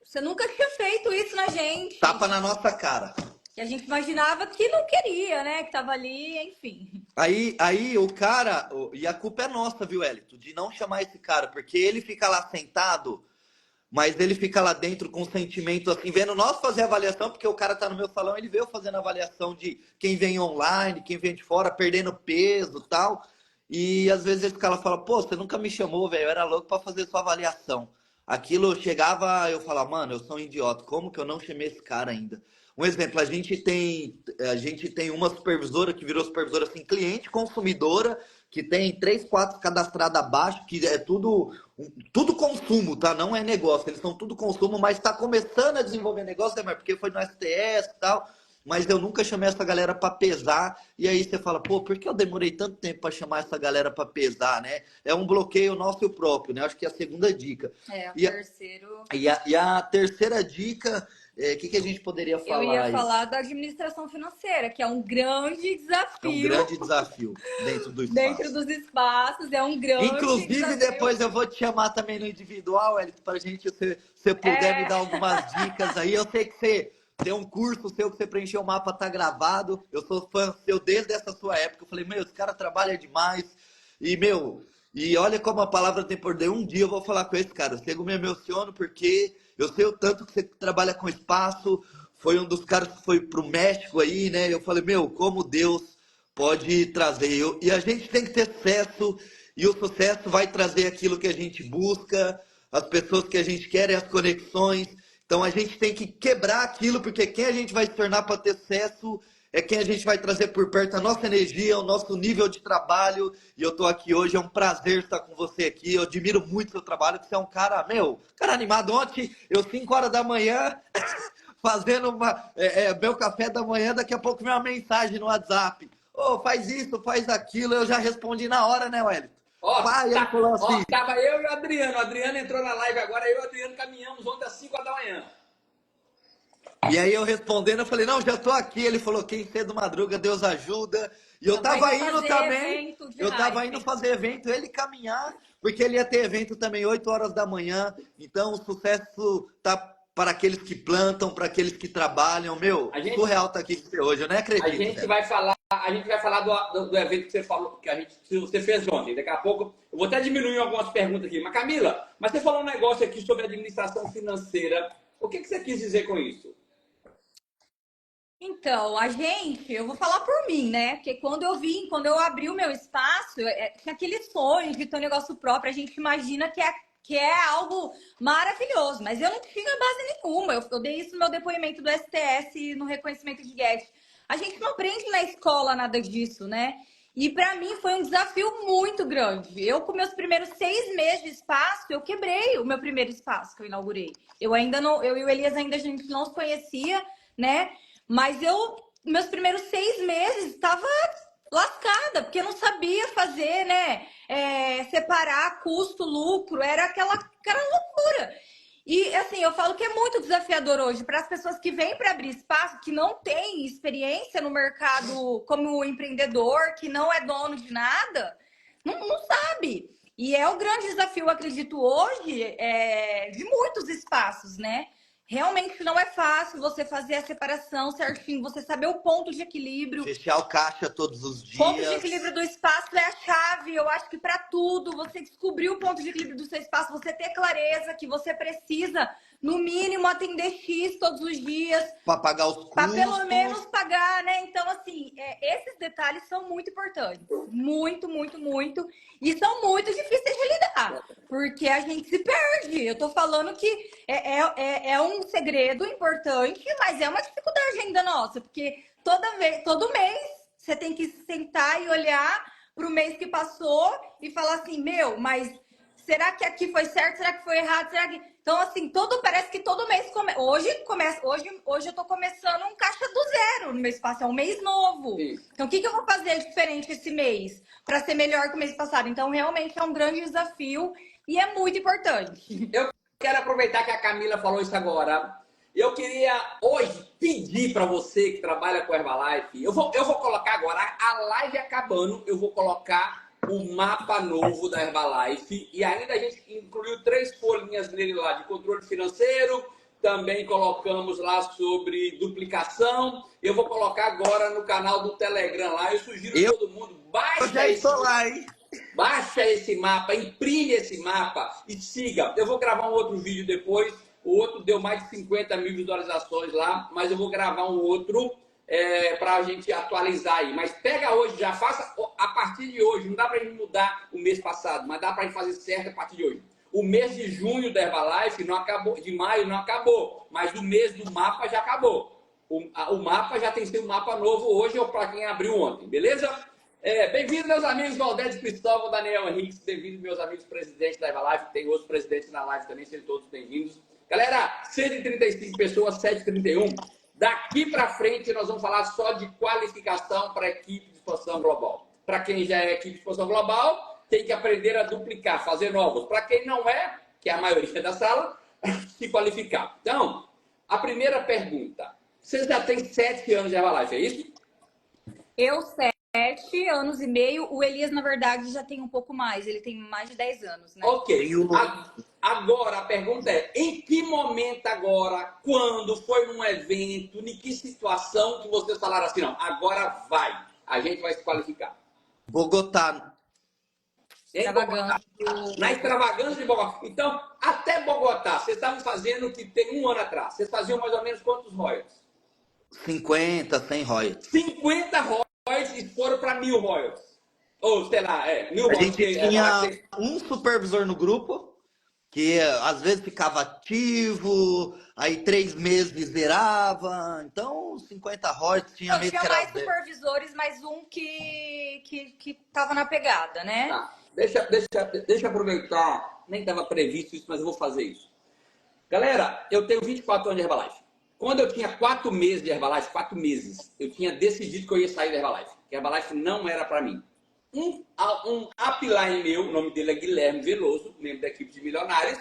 você nunca tinha feito isso na Tapa gente. na nossa cara. E a gente imaginava que não queria, né? Que tava ali, enfim. Aí o cara, e a culpa é nossa, viu, Elito, de não chamar esse cara, porque ele fica lá sentado, mas ele fica lá dentro com um sentimento assim, vendo nós fazer avaliação, porque o cara tá no meu salão, ele veio fazendo avaliação de quem vem online, quem vem de fora, perdendo peso e tal. E às vezes esse cara fala: "Pô, você nunca me chamou, velho, eu era louco pra fazer sua avaliação." Aquilo chegava, eu falava: "Mano, eu sou um idiota, como que eu não chamei esse cara ainda?" Um exemplo, a gente tem uma supervisora que virou supervisora assim, cliente consumidora, que tem 3, 4 cadastrados abaixo, que é tudo consumo, tá? Não é negócio, eles são tudo consumo, mas está começando a desenvolver negócio, né? Mas porque foi no STS e tal. Mas eu nunca chamei essa galera para pesar. E aí você fala: "Pô, por que eu demorei tanto tempo para chamar essa galera para pesar, né?" É um bloqueio nosso próprio, né? Acho que é a segunda dica. O E a, terceiro. e a terceira dica, que a gente poderia Eu ia falar aí? falar da administração financeira, que é um grande É um desafio grande desafio dentro do dentro espaço. dos espaços, é um grande Inclusive, desafio. depois eu vou te chamar também no individual, Elito, pra gente, se você puder me É, dar algumas dicas aí. Eu sei que você tem um curso seu que você preencheu o mapa, tá gravado. Eu sou fã seu desde essa sua época. Eu falei: "Meu, esse cara trabalha demais." E, meu, e olha como a palavra tem poder. Um dia eu vou falar com esse cara. Eu me emociono porque eu sei o tanto que você trabalha com espaço. Foi um dos caras que foi pro México aí, né? Eu falei: "Meu, como Deus pode trazer." E a gente tem que ter sucesso, e o sucesso vai trazer aquilo que a gente busca, as pessoas que a gente quer e as conexões. Então a gente tem que quebrar aquilo, porque quem a gente vai se tornar para ter sucesso é quem a gente vai trazer por perto, a nossa energia, o nosso nível de trabalho. E eu tô aqui hoje, é um prazer estar com você aqui. Eu admiro muito o seu trabalho, você é um cara, meu, cara animado. Ontem, eu 5 horas da manhã, fazendo meu café da manhã, daqui a pouco vem uma mensagem no WhatsApp: "Ô, faz isso, faz aquilo." Eu já respondi na hora, né, Wellington? Pai, ele falou assim. Tava eu e o Adriano. O Adriano entrou na live agora, eu e o Adriano caminhamos ontem às 5 horas da manhã. E aí eu respondendo, eu falei, não, já tô aqui. Ele falou, quem cedo madruga, Deus ajuda. E eu tava indo também, eu tava indo fazer evento, ele caminhar, porque ele ia ter evento também 8 horas da manhã. Então o sucesso tá para aqueles que plantam, para aqueles que trabalham. Meu, surreal tá aqui com você hoje, eu nem acredito. A gente vai falar do evento que você falou, que você fez ontem. Daqui a pouco, eu vou até diminuir algumas perguntas aqui. Mas Camila, mas você falou um negócio aqui sobre administração financeira. O que você quis dizer com isso? Então, eu vou falar por mim, né? Porque quando eu abri o meu espaço, tinha aquele sonho de ter um negócio próprio, a gente imagina que é algo maravilhoso, mas eu não tinha base nenhuma. Eu dei isso no meu depoimento do STS no reconhecimento de GET. A gente não aprende na escola nada disso, né? E para mim foi um desafio muito grande. Eu, com meus primeiros 6 meses de espaço, eu quebrei o meu primeiro espaço que eu inaugurei. Eu e o Elias ainda a gente não se conhecia, né? Mas meus primeiros 6 meses estava lascada, porque eu não sabia fazer, né? Separar custo, lucro, era aquela loucura. E assim, eu falo que é muito desafiador hoje para as pessoas que vêm para abrir espaço, que não têm experiência no mercado como empreendedor, que não é dono de nada, não sabe. E é o grande desafio, acredito, hoje, de muitos espaços, né? Realmente não é fácil você fazer a separação certinho, você saber o ponto de equilíbrio. Fechar o caixa todos os dias. Ponto de equilíbrio do espaço é a chave. Eu acho que para tudo, você descobrir o ponto de equilíbrio do seu espaço, você ter clareza que você precisa, no mínimo, atender X todos os dias. Para pagar os custos. Para pelo menos pagar, né? Então, assim, esses detalhes são muito importantes. Muito, muito, muito. E são muito difíceis de lidar. Porque a gente se perde. Eu tô falando que é um segredo importante, mas é uma dificuldade ainda nossa. Porque todo mês, você tem que sentar e olhar para o mês que passou e falar assim, mas será que aqui foi certo? Será que foi errado? Então, assim, parece que todo mês hoje eu tô começando um caixa do zero no meu espaço, é um mês novo. Sim. Então, o que eu vou fazer diferente esse mês para ser melhor que o mês passado? Então, realmente é um grande desafio e é muito importante. Eu quero aproveitar que a Camila falou isso agora. Eu queria hoje pedir para você que trabalha com Herbalife, eu vou colocar agora, a live acabando, eu vou colocar o mapa novo da Herbalife e ainda a gente incluiu 3 folhinhas nele lá de controle financeiro, também colocamos lá sobre duplicação. Eu vou colocar agora no canal do Telegram lá, eu sugiro todo mundo, baixa esse mapa, imprime esse mapa e siga. Eu vou gravar um outro vídeo depois. O outro deu mais de 50 mil visualizações lá, mas eu vou gravar um outro para a gente atualizar aí. Mas pega hoje, já faça a partir de hoje. Não dá para a gente mudar o mês passado, mas dá para a gente fazer certo a partir de hoje. O mês de junho da Herbalife não acabou, de maio não acabou, mas o mês do mapa já acabou. O mapa já tem sido um mapa novo hoje ou para quem abriu ontem, beleza? Bem-vindos, meus amigos Valdez Cristóvão, Daniel Henrique, bem-vindos, meus amigos presidentes da Herbalife. Tem outros presidentes na live também, sejam todos bem-vindos. Galera, 135 pessoas, 7h31. Daqui para frente, nós vamos falar só de qualificação para a equipe de expansão global. Para quem já é equipe de expansão global, tem que aprender a duplicar, fazer novos. Para quem não é, que é a maioria da sala, se qualificar. Então, a primeira pergunta. Você já tem 7 anos de Herbalife, é isso? Eu 7 anos e meio. O Elias, na verdade, já tem um pouco mais. Ele tem mais de 10 anos, né? Ok. Agora, a pergunta é, em que momento agora, quando foi num evento, em que situação que vocês falaram assim, não, agora vai, a gente vai se qualificar? Bogotá. Na extravagância de Bogotá. Então, até Bogotá, vocês estavam fazendo o que tem 1 ano atrás. Vocês faziam mais ou menos quantos royalties? 50, 100 royalties. 50 royalties e foram para 1000 royalties. Ou, sei lá, 1000 royalties. A gente tinha um supervisor no grupo, que às vezes ficava ativo, aí 3 meses zerava, então 50 royalties tinha mês que era mais supervisores, mas um que tava na pegada, né? Tá. Deixa eu aproveitar, nem estava previsto isso, mas eu vou fazer isso. Galera, eu tenho 24 anos de Herbalife. Quando eu tinha 4 meses de Herbalife, 4 meses, eu tinha decidido que eu ia sair da Herbalife, que Herbalife não era para mim. Um upline meu, o nome dele é Guilherme Veloso, membro da equipe de milionários,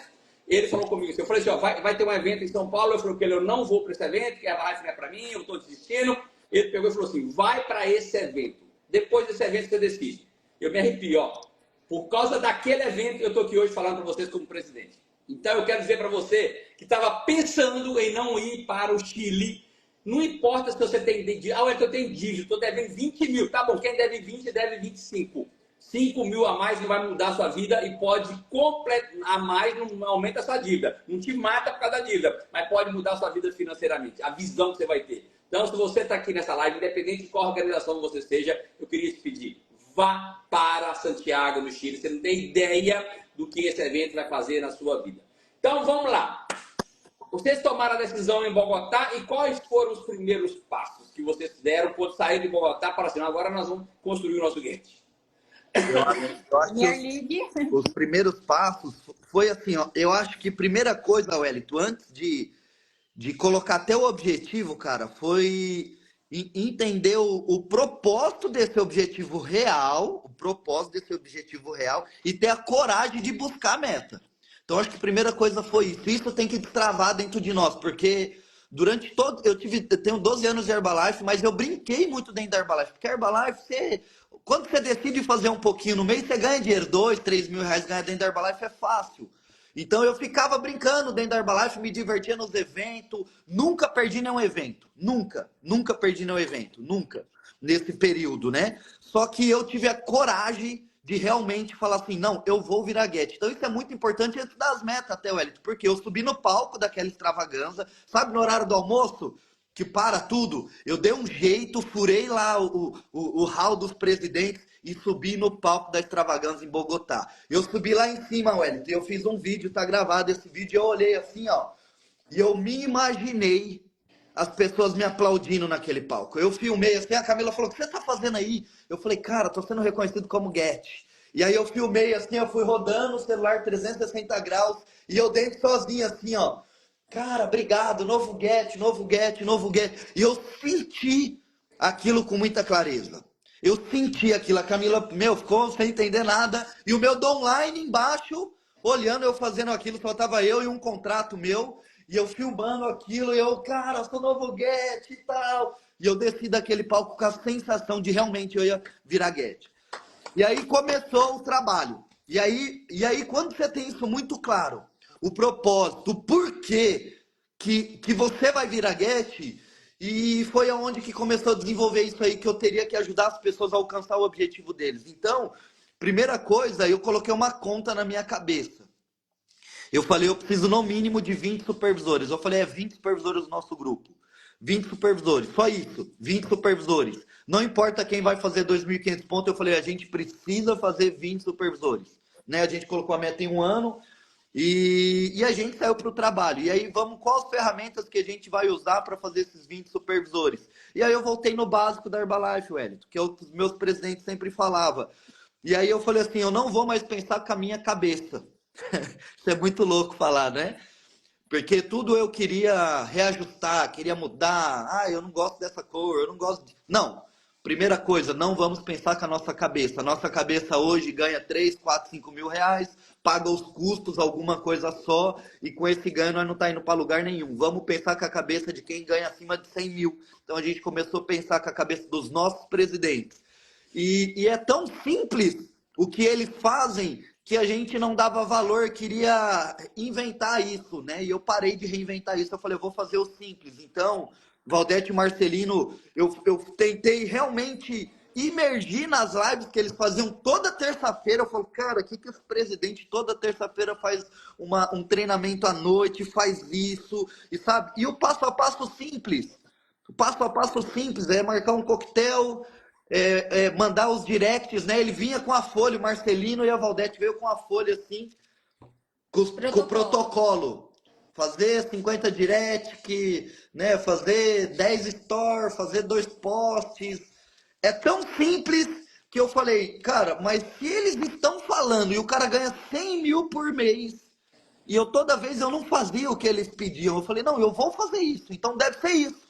Ele falou comigo assim, eu falei assim, ó, vai ter um evento em São Paulo, eu falei que eu não vou para esse evento, que a Herbalife não é para mim, eu estou desistindo. Ele pegou e falou assim, vai para esse evento. Depois desse evento você decide. Eu me arrepio, ó. Por causa daquele evento, eu estou aqui hoje falando para vocês como presidente. Então eu quero dizer para você que estava pensando em não ir para o Chile. Não importa se você tem dívida. Ah, eu tenho dívida, estou devendo 20 mil. Tá bom, quem deve 20, deve 25. 5 mil a mais não vai mudar a sua vida e pode completar a mais, não aumenta a sua dívida. Não te mata por causa da dívida, mas pode mudar a sua vida financeiramente, a visão que você vai ter. Então, se você está aqui nessa live, independente de qual organização você seja, eu queria te pedir, vá para Santiago, no Chile. Você não tem ideia do que esse evento vai fazer na sua vida. Então, vamos lá. Vocês tomaram a decisão em Bogotá e quais foram os primeiros passos que vocês deram quando saíram de Bogotá para assim, agora nós vamos construir o nosso gate? Eu acho que os primeiros passos foi assim, ó, eu acho que primeira coisa, Wellington, antes de colocar até o objetivo, cara, foi entender o propósito desse objetivo real, o propósito desse objetivo real e ter a coragem de buscar a meta. Então, acho que a primeira coisa foi isso. Isso tem que destravar dentro de nós, porque durante todo... Eu tenho 12 anos de Herbalife, mas eu brinquei muito dentro da Herbalife, porque a Herbalife, quando você decide fazer um pouquinho no mês, você ganha dinheiro, 2, 3 mil reais ganhar dentro da Herbalife é fácil. Então eu ficava brincando dentro da Herbalife, me divertia nos eventos, nunca perdi nenhum evento, nunca perdi nenhum evento, nunca, nesse período, né? Só que eu tive a coragem de realmente falar assim, não, eu vou virar Get. Então isso é muito importante antes das metas até, Wellington, porque eu subi no palco daquela extravaganza, sabe, no horário do almoço, que para tudo, eu dei um jeito, furei lá o hall dos presidentes, e subi no palco da extravaganza em Bogotá. Eu subi lá em cima, Wellington, eu fiz um vídeo, tá gravado esse vídeo, eu olhei assim, ó, e eu me imaginei as pessoas me aplaudindo naquele palco. Eu filmei assim, a Camila falou, o que você tá fazendo aí? Eu falei, cara, tô sendo reconhecido como Get. E aí eu filmei assim, eu fui rodando o celular 360 graus, e eu dentro sozinho assim, ó, cara, obrigado, novo Get, novo Get, novo Get. E eu senti aquilo com muita clareza. Eu senti aquilo, a Camila, ficou sem entender nada. E o meu downline embaixo, olhando eu fazendo aquilo, só tava eu e um contrato meu. E eu filmando aquilo, e eu, cara, sou novo Get e tal. E eu desci daquele palco com a sensação de realmente eu ia virar Get. E aí começou o trabalho. E aí quando você tem isso muito claro, o propósito, o porquê que você vai virar Get, e foi aonde que começou a desenvolver isso aí, que eu teria que ajudar as pessoas a alcançar o objetivo deles. Então, primeira coisa, eu coloquei uma conta na minha cabeça. Eu falei, eu preciso no mínimo de 20 supervisores. Eu falei, 20 supervisores do nosso grupo. 20 supervisores, só isso, 20 supervisores. Não importa quem vai fazer 2.500 pontos, eu falei, a gente precisa fazer 20 supervisores. Né? A gente colocou a meta em um ano e a gente saiu para o trabalho. E aí, quais ferramentas que a gente vai usar para fazer esses 20 supervisores? E aí eu voltei no básico da Herbalife, Wellington, que os meus presidentes sempre falavam. E aí eu falei assim, eu não vou mais pensar com a minha cabeça. Isso é muito louco falar, né? Porque tudo eu queria reajustar, queria mudar. Ah, eu não gosto dessa cor, eu não gosto de... Não. Primeira coisa, não vamos pensar com a nossa cabeça. A nossa cabeça hoje ganha 3, 4, 5 mil reais, paga os custos, alguma coisa só, e com esse ganho nós não está indo para lugar nenhum. Vamos pensar com a cabeça de quem ganha acima de 100 mil. Então a gente começou a pensar com a cabeça dos nossos presidentes. E é tão simples o que eles fazem que a gente não dava valor, queria inventar isso, né? E eu parei de reinventar isso. Eu falei, eu vou fazer o simples. Então, Valdete e Marcelino, eu tentei realmente imergir nas lives que eles faziam toda terça-feira. Eu falo, cara, o que esse presidente toda terça-feira faz um treinamento à noite, faz isso, e sabe? E o passo a passo simples. O passo a passo simples é marcar um coquetel, mandar os directs, né? Ele vinha com a folha, o Marcelino e a Valdete veio com a folha assim, com o protocolo. Fazer 50 direct, né? Fazer 10 stories, fazer 2 posts. É tão simples que eu falei, cara, mas se eles estão falando e o cara ganha 100 mil por mês, e toda vez eu não fazia o que eles pediam, eu falei, não, eu vou fazer isso, então deve ser isso.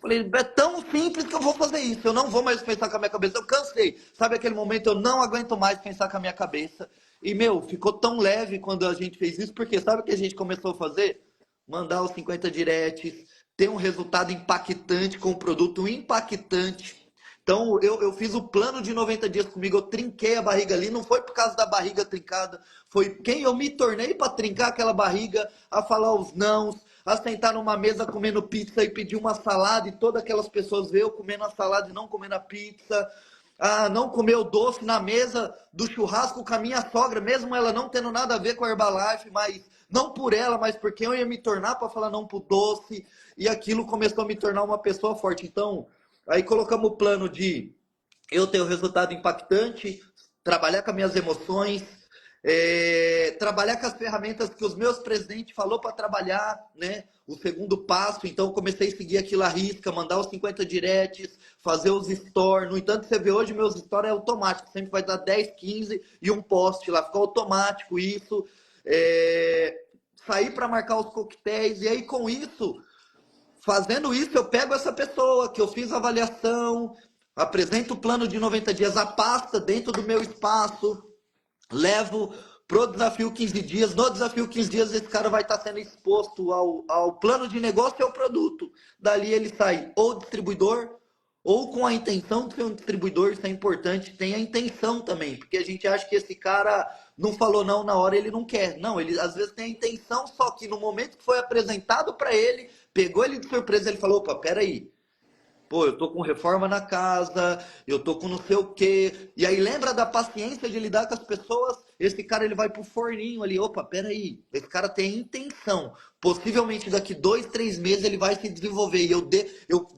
Falei, é tão simples que eu vou fazer isso. Eu não vou mais pensar com a minha cabeça. Eu cansei. Sabe aquele momento, eu não aguento mais pensar com a minha cabeça. E, meu, ficou tão leve quando a gente fez isso, porque sabe o que a gente começou a fazer? Mandar os 50 directs, ter um resultado impactante com um produto impactante. Então, eu fiz o plano de 90 dias comigo, eu trinquei a barriga ali, não foi por causa da barriga trincada, foi quem eu me tornei para trincar aquela barriga, a falar os nãos, a sentar numa mesa comendo pizza e pedir uma salada, e todas aquelas pessoas ver eu comendo a salada e não comendo a pizza, a não comer o doce na mesa do churrasco com a minha sogra, mesmo ela não tendo nada a ver com a Herbalife, mas não por ela, mas porque eu ia me tornar para falar não pro doce, e aquilo começou a me tornar uma pessoa forte. Então, aí colocamos o plano de eu ter o resultado impactante, trabalhar com as minhas emoções, trabalhar com as ferramentas que os meus presidentes falou para trabalhar, né? O segundo passo, então comecei a seguir aquilo à risca, mandar os 50 directs, fazer os stories. No entanto, você vê hoje meus stories é automático, sempre vai dar 10, 15 e um post lá, ficou automático isso. Sair para marcar os coquetéis, e aí com isso, fazendo isso, eu pego essa pessoa que eu fiz a avaliação, apresento o plano de 90 dias, a pasta dentro do meu espaço, levo pro desafio 15 dias. No desafio 15 dias, esse cara vai estar sendo exposto ao plano de negócio e ao produto. Dali ele sai ou distribuidor, ou com a intenção de ser um distribuidor. Isso é importante, tem a intenção também, porque a gente acha que esse cara não falou não na hora, ele não quer. Não, ele às vezes tem a intenção, só que no momento que foi apresentado para ele, pegou ele de surpresa, ele falou, opa, peraí, pô, eu tô com reforma na casa, eu tô com não sei o quê. E aí lembra da paciência de lidar com as pessoas? Esse cara ele vai pro forninho ali, opa, peraí, esse cara tem intenção. Possivelmente daqui 2, 3 meses ele vai se desenvolver. E eu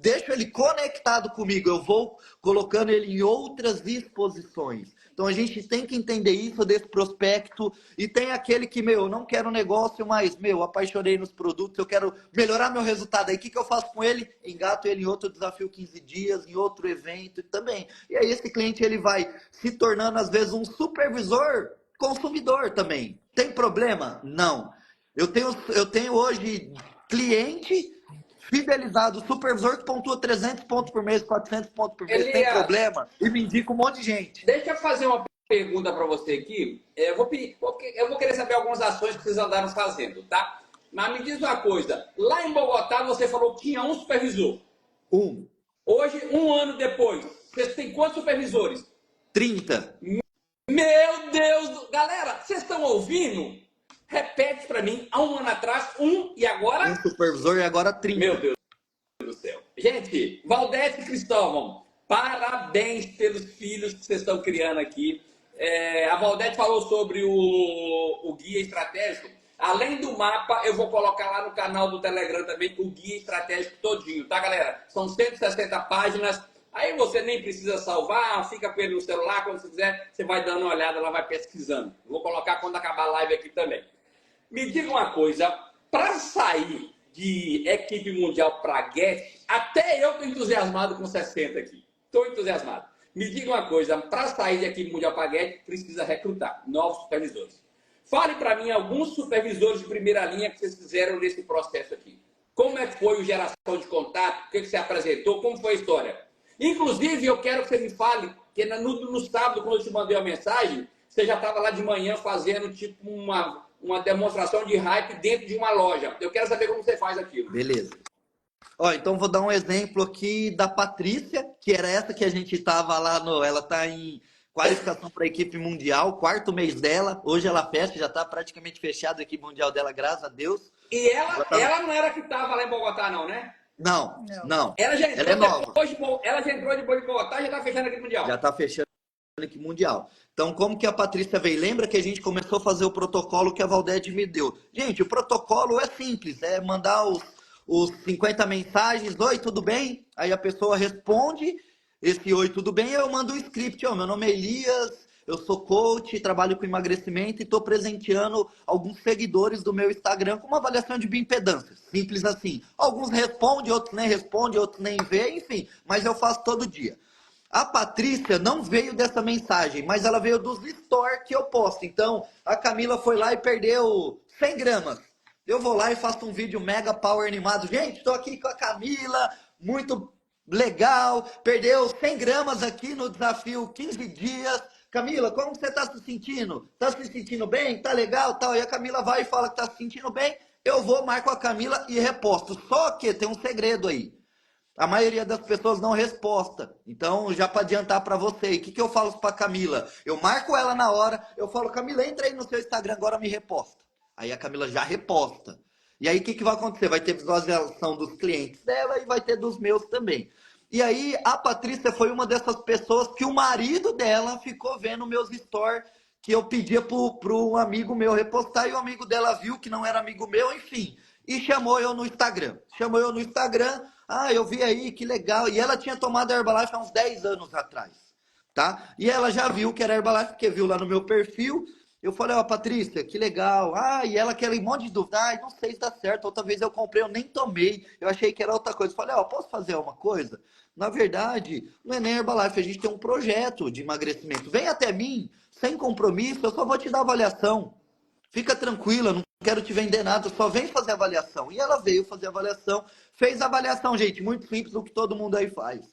deixo ele conectado comigo, eu vou colocando ele em outras exposições. Então a gente tem que entender isso desse prospecto. E tem aquele que, meu, eu não quero negócio, mas, meu, apaixonei nos produtos, eu quero melhorar meu resultado. Aí o que eu faço com ele? Engato ele em outro desafio 15 dias, em outro evento também. E aí esse cliente ele vai se tornando, às vezes, um supervisor consumidor também. Tem problema? Não. Eu tenho hoje cliente fidelizado, supervisor que pontua 300 pontos por mês, 400 pontos por mês, tem Elias, problema? E me indica um monte de gente. deixa eu fazer uma pergunta para você aqui. Eu vou querer saber algumas ações que vocês andaram fazendo, tá? Mas me diz uma coisa. Lá em Bogotá, você falou que tinha um supervisor. Hoje, um ano depois, vocês têm quantos supervisores? 30. Meu Deus! Galera, vocês estão ouvindo? Repete para mim. Há um ano atrás, um e agora? Um supervisor e agora 30. Meu Deus do céu. Gente, Valdete e Cristóvão, parabéns pelos filhos que vocês estão criando aqui. A Valdete falou sobre o guia estratégico. Além do mapa, eu vou colocar lá no canal do Telegram também o guia estratégico todinho, tá, galera? São 160 páginas. Aí você nem precisa salvar, fica com ele no celular, quando você quiser, você vai dando uma olhada, lá vai pesquisando. Vou colocar quando acabar a live aqui também. Me diga uma coisa, para sair de equipe mundial para Get, até eu estou entusiasmado com 60 aqui. Estou entusiasmado. Me diga uma coisa, para sair de equipe mundial para Get, precisa recrutar novos supervisores. Fale para mim alguns supervisores de primeira linha que vocês fizeram nesse processo aqui. Como é que foi a geração de contato? O que você apresentou? Como foi a história? Inclusive, eu quero que você me fale, que no sábado, quando eu te mandei a mensagem, você já estava lá de manhã fazendo tipo uma demonstração de hype dentro de uma loja. Eu quero saber como você faz aquilo. Beleza. Ó, então vou dar um exemplo aqui da Patrícia, que era essa que a gente estava lá no... Ela está em qualificação para a equipe mundial, 4º mês dela. Hoje ela fecha, já está praticamente fechada a equipe mundial dela, graças a Deus. E ela não era que estava lá em Bogotá, não, né? Não. Ela já entrou, ela é nova. Ela já entrou depois de Bogotá e já está fechando a equipe mundial. Já está fechando a equipe mundial. Então, como que a Patrícia veio? Lembra que a gente começou a fazer o protocolo que a Valdete me deu? Gente, o protocolo é simples, é mandar os 50 mensagens, oi, tudo bem? Aí a pessoa responde, esse oi, tudo bem? Eu mando um script, meu nome é Elias, eu sou coach, trabalho com emagrecimento e estou presenteando alguns seguidores do meu Instagram com uma avaliação de bioimpedância. Simples assim. Alguns respondem, outros nem respondem, outros nem veem, enfim, mas eu faço todo dia. A Patrícia não veio dessa mensagem, mas ela veio dos stories que eu posto. Então, a Camila foi lá e perdeu 100 gramas. Eu vou lá e faço um vídeo mega power animado. Gente, estou aqui com a Camila, muito legal. Perdeu 100 gramas aqui no desafio 15 dias. Camila, como você tá se sentindo? Tá se sentindo bem? Tá legal? Tal. E a Camila vai e fala que tá se sentindo bem. Eu vou, marco a Camila e reposto. Só que tem um segredo aí. A maioria das pessoas não resposta. Então, já para adiantar para você, o que, que eu falo para Camila? Eu marco ela na hora, eu falo, Camila, entra aí no seu Instagram, agora me reposta. Aí a Camila já reposta. E aí, o que, que vai acontecer? Vai ter visualização dos clientes dela e vai ter dos meus também. E aí, a Patrícia foi uma dessas pessoas que o marido dela ficou vendo meus stories que eu pedia pro um amigo meu repostar e o amigo dela viu que não era amigo meu, enfim. E chamou eu no Instagram. Chamou eu no Instagram. Ah, eu vi aí, que legal. E ela tinha tomado a Herbalife há uns 10 anos atrás, tá? E ela já viu que era Herbalife, porque viu lá no meu perfil. Eu falei, ó, Patrícia, que legal. Ah, e ela quer um monte de dúvida. Ah, não sei se tá certo. Outra vez eu comprei, eu nem tomei. Eu achei que era outra coisa. Eu falei, ó, posso fazer uma coisa? Na verdade, não é nem Herbalife, a gente tem um projeto de emagrecimento. Vem até mim, sem compromisso, eu só vou te dar avaliação. Fica tranquila, não quero te vender nada, só vem fazer avaliação. E ela veio fazer avaliação, fez a avaliação, gente, muito simples, o que todo mundo aí faz.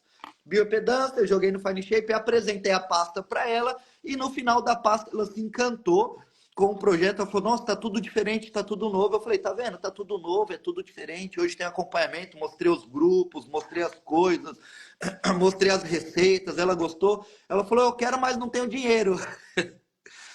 Bioimpedância, eu joguei no Fine Shape, apresentei a pasta para ela e no final da pasta ela se encantou com o projeto. Ela falou, nossa, tá tudo diferente, tá tudo novo. Eu falei, tá vendo? Tá tudo novo, é tudo diferente. Hoje tem acompanhamento, mostrei os grupos, mostrei as coisas, mostrei as receitas, ela gostou. Ela falou, eu quero, mas não tenho dinheiro.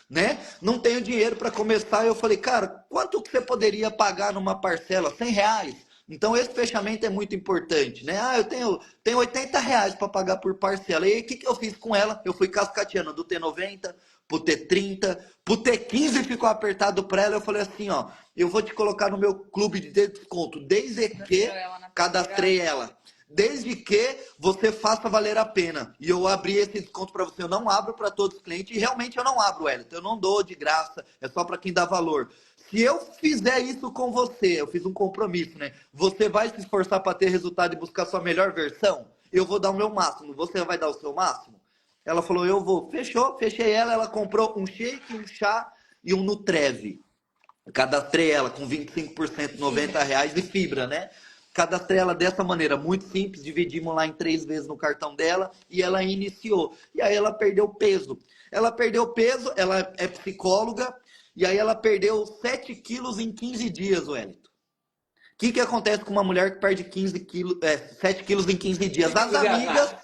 Né? Não tenho dinheiro para começar. Eu falei, cara, quanto que você poderia pagar numa parcela? R$ 100? Então esse fechamento é muito importante, né? Ah, eu tenho R$ 80 para pagar por parcela. E aí o que, que eu fiz com ela? Eu fui cascateando do T90 pro T30, pro T15 ficou apertado para ela. Eu falei assim, ó, eu vou te colocar no meu clube de desconto, desde que cadastrei ela. Desde que você faça valer a pena. E eu abri esse desconto para você. Eu não abro para todos os clientes. E realmente eu não abro, Wellington. Eu não dou de graça. É só para quem dá valor. Se eu fizer isso com você, eu fiz um compromisso, né? Você vai se esforçar para ter resultado e buscar sua melhor versão? Eu vou dar o meu máximo. Você vai dar o seu máximo? Ela falou, eu vou. Fechou, fechei ela. Ela comprou um shake, um chá e um Nutreve. Cadastrei ela com 25%, R$ 90 de fibra, né? Cadastrei ela dessa maneira, muito simples, dividimos lá em 3 vezes no cartão dela e ela iniciou. E aí ela perdeu peso. Ela perdeu peso, ela é psicóloga, e aí ela perdeu 7 quilos em 15 dias, Wellington. O que acontece com uma mulher que perde 7 quilos em 15 dias? As amigas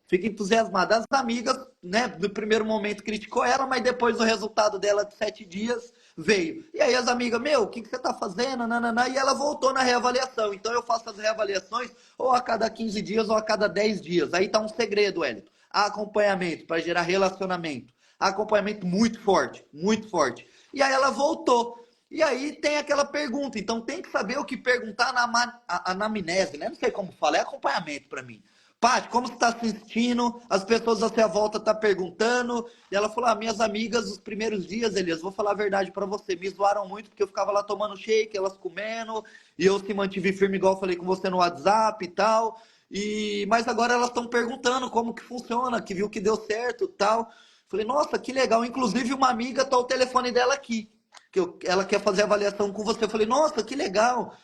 fica entusiasmada. As amigas, né, no primeiro momento criticou ela, mas depois o resultado dela de 7 dias veio. E aí as amigas, meu, o que você tá fazendo? Nananã, e ela voltou na reavaliação. Então eu faço as reavaliações ou a cada 15 dias ou a cada 10 dias. Aí tá um segredo, Wellington. Há acompanhamento para gerar relacionamento. Há acompanhamento muito forte, muito forte. E aí ela voltou. E aí tem aquela pergunta. Então tem que saber o que perguntar na anamnese, né? Não sei como fala, é acompanhamento para mim. Paty, como você está se sentindo? As pessoas à sua volta estão perguntando. E ela falou, minhas amigas, os primeiros dias, Elias, vou falar a verdade para você, me zoaram muito porque eu ficava lá tomando shake, elas comendo, e eu se mantive firme igual eu falei com você no WhatsApp e tal. Mas agora elas estão perguntando como que funciona, que viu que deu certo e tal. Falei, nossa, que legal. Inclusive uma amiga, tá o telefone dela aqui. Ela quer fazer avaliação com você. Eu falei, nossa, que legal.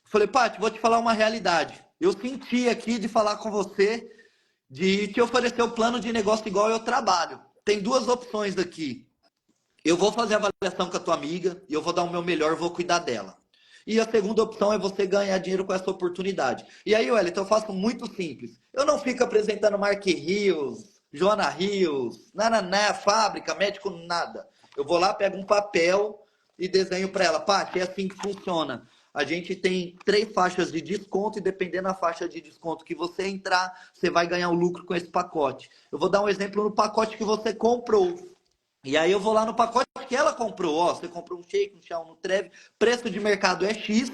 Falei, Paty, vou te falar uma realidade. Eu senti aqui de falar com você, de te oferecer o plano de negócio igual eu trabalho. Tem 2 opções aqui. Eu vou fazer a avaliação com a tua amiga e eu vou dar o meu melhor, vou cuidar dela. E a segunda opção é você ganhar dinheiro com essa oportunidade. E aí, Wellington, eu faço muito simples. Eu não fico apresentando Mark Rios, Joana Rios, nananá, fábrica, médico, nada. Eu vou lá, pego um papel e desenho para ela. Paty, é assim que funciona. A gente tem 3 faixas de desconto e dependendo da faixa de desconto que você entrar, você vai ganhar o lucro com esse pacote. Eu vou dar um exemplo no pacote que você comprou. E aí eu vou lá no pacote que ela comprou. Ó, você comprou um shake, um chá, um Nutreve, preço de mercado é X.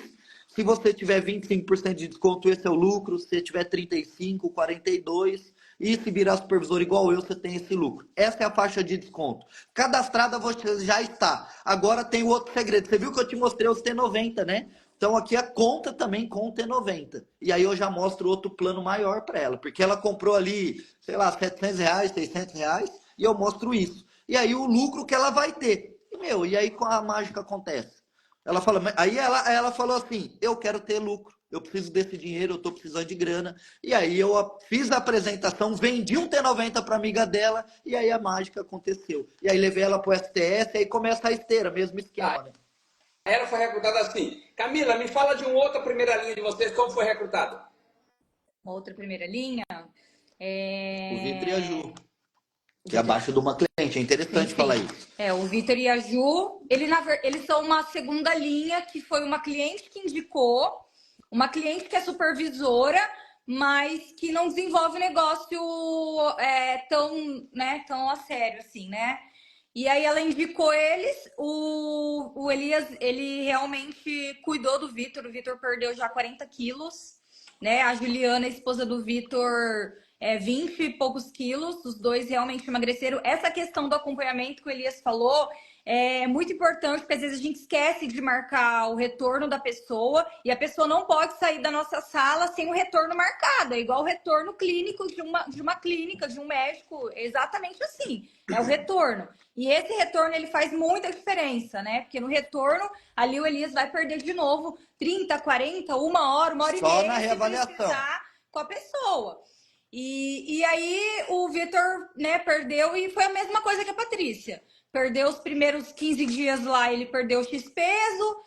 Se você tiver 25% de desconto, esse é o lucro. Se você tiver 35%, 42%. E se virar supervisor igual eu, você tem esse lucro. Essa é a faixa de desconto. Cadastrada você já está. Agora tem o outro segredo. Você viu que eu te mostrei os T90, né? Então aqui a conta também com o T90. E aí eu já mostro outro plano maior para ela. Porque ela comprou ali, sei lá, R$ 700, R$ 600. E eu mostro isso. E aí o lucro que ela vai ter. E aí a mágica acontece. Ela fala, aí ela falou assim, eu quero ter lucro, eu preciso desse dinheiro, eu tô precisando de grana. E aí eu fiz a apresentação, vendi um T90 para amiga dela, e aí a mágica aconteceu. E aí levei ela pro STS, e aí começa a esteira, mesmo Tá. esquema, né? Ela foi recrutada assim. Camila, me fala de uma outra primeira linha de vocês, como foi recrutado? Uma outra primeira linha. O Vitor e a Ju, O que é Vitor. abaixo de uma cliente, é Sim, interessante falar sim. isso. O Vitor e a Ju, eles são uma segunda linha que foi uma cliente que indicou, uma cliente que é supervisora, mas que não desenvolve negócio tão a sério assim, né? E aí ela indicou eles, o Elias, ele realmente cuidou do Vitor, o Vitor perdeu já 40 quilos, né? A Juliana, a esposa do Vitor, 20 e poucos quilos, os dois realmente emagreceram. Essa questão do acompanhamento que o Elias falou é muito importante, porque às vezes a gente esquece de marcar o retorno da pessoa e a pessoa não pode sair da nossa sala sem o retorno marcado. É igual o retorno clínico de uma clínica, de um médico, exatamente assim. É o retorno. E esse retorno ele faz muita diferença, né? Porque no retorno, ali o Elias vai perder de novo 30, 40, uma hora e Só na meia, se reavaliação. precisar, com a pessoa. E aí o Vitor, né, perdeu e foi a mesma coisa que a Patrícia. Perdeu os primeiros 15 dias lá, ele perdeu X peso,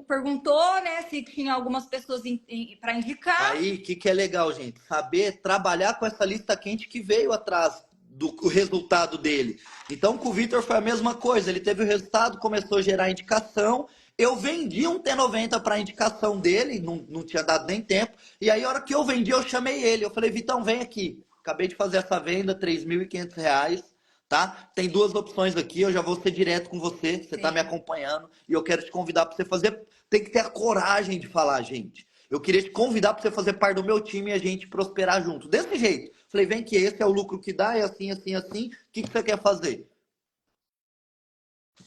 perguntou, né, se tinha algumas pessoas para indicar. Aí, o que é legal, gente? Saber trabalhar com essa lista quente que veio atrás do resultado dele. Então, com o Vitor foi a mesma coisa. Ele teve o resultado, começou a gerar indicação. Eu vendi um T90 para indicação dele, não tinha dado nem tempo. E aí, a hora que eu vendi, eu chamei ele. Eu falei, Vitão, vem aqui. Acabei de fazer essa venda, R$ 3.500, tá? Tem duas opções aqui, eu já vou ser direto com você. Você tá me Sim. acompanhando e eu quero te convidar para você fazer. Tem que ter a coragem de falar, gente. Eu queria te convidar para você fazer parte do meu time e a gente prosperar junto. Desse jeito. Falei, vem que esse é o lucro que dá, é assim, assim, assim. O que você quer fazer?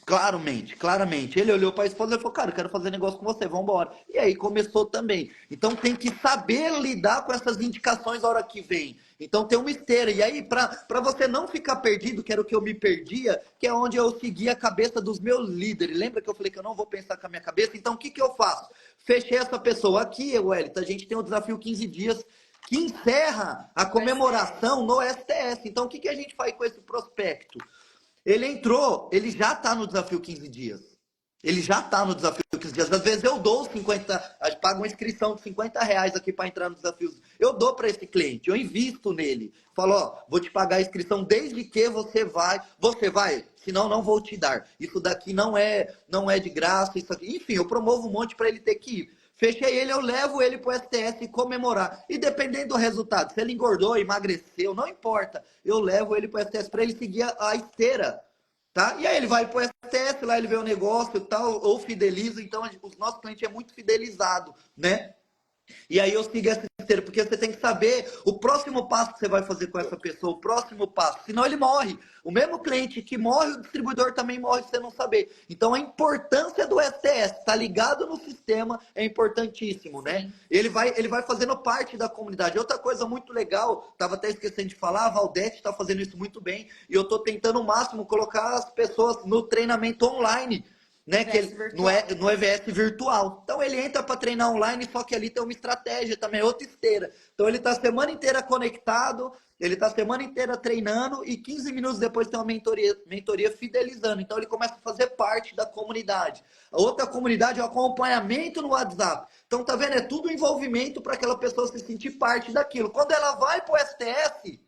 Claramente, claramente. Ele olhou para a esposa e falou, cara, eu quero fazer negócio com você, vamos embora. E aí começou também. Então tem que saber lidar com essas indicações a hora que vem. Então tem uma esteira. E aí, para você não ficar perdido, que era o que eu me perdia, que é onde eu segui a cabeça dos meus líderes. Lembra que eu falei que eu não vou pensar com a minha cabeça? Então o que eu faço? Fechei essa pessoa aqui, Wellington. A gente tem o desafio 15 dias que encerra a comemoração no STS. Então o que a gente faz com esse prospecto? Ele entrou, ele já está no desafio 15 dias. Ele já está no desafio 15 dias. Às vezes eu dou 50, pago uma inscrição de R$ 50 aqui para entrar no desafio. Eu dou para esse cliente, eu invisto nele. Falo, ó, vou te pagar a inscrição desde que você vai, senão não vou te dar. Isso daqui não é de graça, isso aqui. Enfim, eu promovo um monte para ele ter que ir. Fechei ele, eu levo ele pro STS comemorar. E dependendo do resultado, se ele engordou, emagreceu, não importa. Eu levo ele pro STS para ele seguir a esteira, tá? E aí ele vai pro STS, lá ele vê o negócio e tal, ou fideliza. Então, os nossos clientes é muito fidelizado, né? E aí eu sigo essa esteira, porque você tem que saber o próximo passo que você vai fazer com essa pessoa, o próximo passo, senão ele morre. O mesmo cliente que morre, o distribuidor também morre se você não saber. Então a importância do STS, estar ligado no sistema é importantíssimo, né? Sim. Ele vai fazendo parte da comunidade. Outra coisa muito legal, estava até esquecendo de falar, a Valdete está fazendo isso muito bem, e eu estou tentando o máximo colocar as pessoas no treinamento online, né, que ele, no EVS virtual. Então ele entra para treinar online, só que ali tem uma estratégia também, outra esteira. Então ele está a semana inteira conectado, ele está a semana inteira treinando e 15 minutos depois tem uma mentoria fidelizando. Então ele começa a fazer parte da comunidade. A outra comunidade é o acompanhamento no WhatsApp. Então tá vendo? É tudo envolvimento para aquela pessoa se sentir parte daquilo. Quando ela vai para o STS,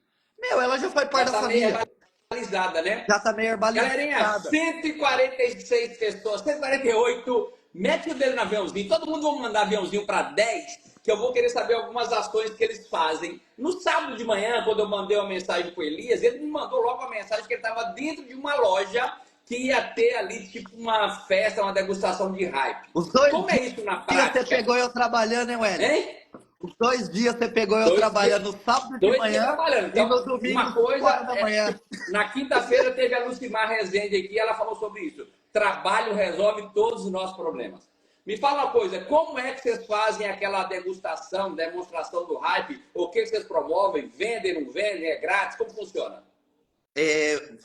ela já faz Já parte da está meio família. herbalizada, né? Já está meio Galerinha, herbalizada. 146 pessoas, 148. Mete o dedo no aviãozinho. Todo mundo vai mandar aviãozinho para 10, que eu vou querer saber algumas ações que eles fazem. No sábado de manhã, quando eu mandei uma mensagem para o Elias, ele me mandou logo uma mensagem que ele estava dentro de uma loja que ia ter ali tipo uma festa, uma degustação de hype. Os dois Como é isso na dias você prática? pegou eu trabalhando, hein, Wellington? Hein? Os 2 dias você pegou eu 2 dias, trabalhando no sábado de 2 dias manhã trabalhando. e no Então, domingo, uma 5 coisa horas da manhã. na quinta-feira teve a Lucimar Rezende aqui, ela falou sobre isso. Trabalho resolve todos os nossos problemas. Me fala uma coisa, como é que vocês fazem aquela degustação, demonstração do hype? O que vocês promovem? Vendem, não vendem? É grátis? Como funciona?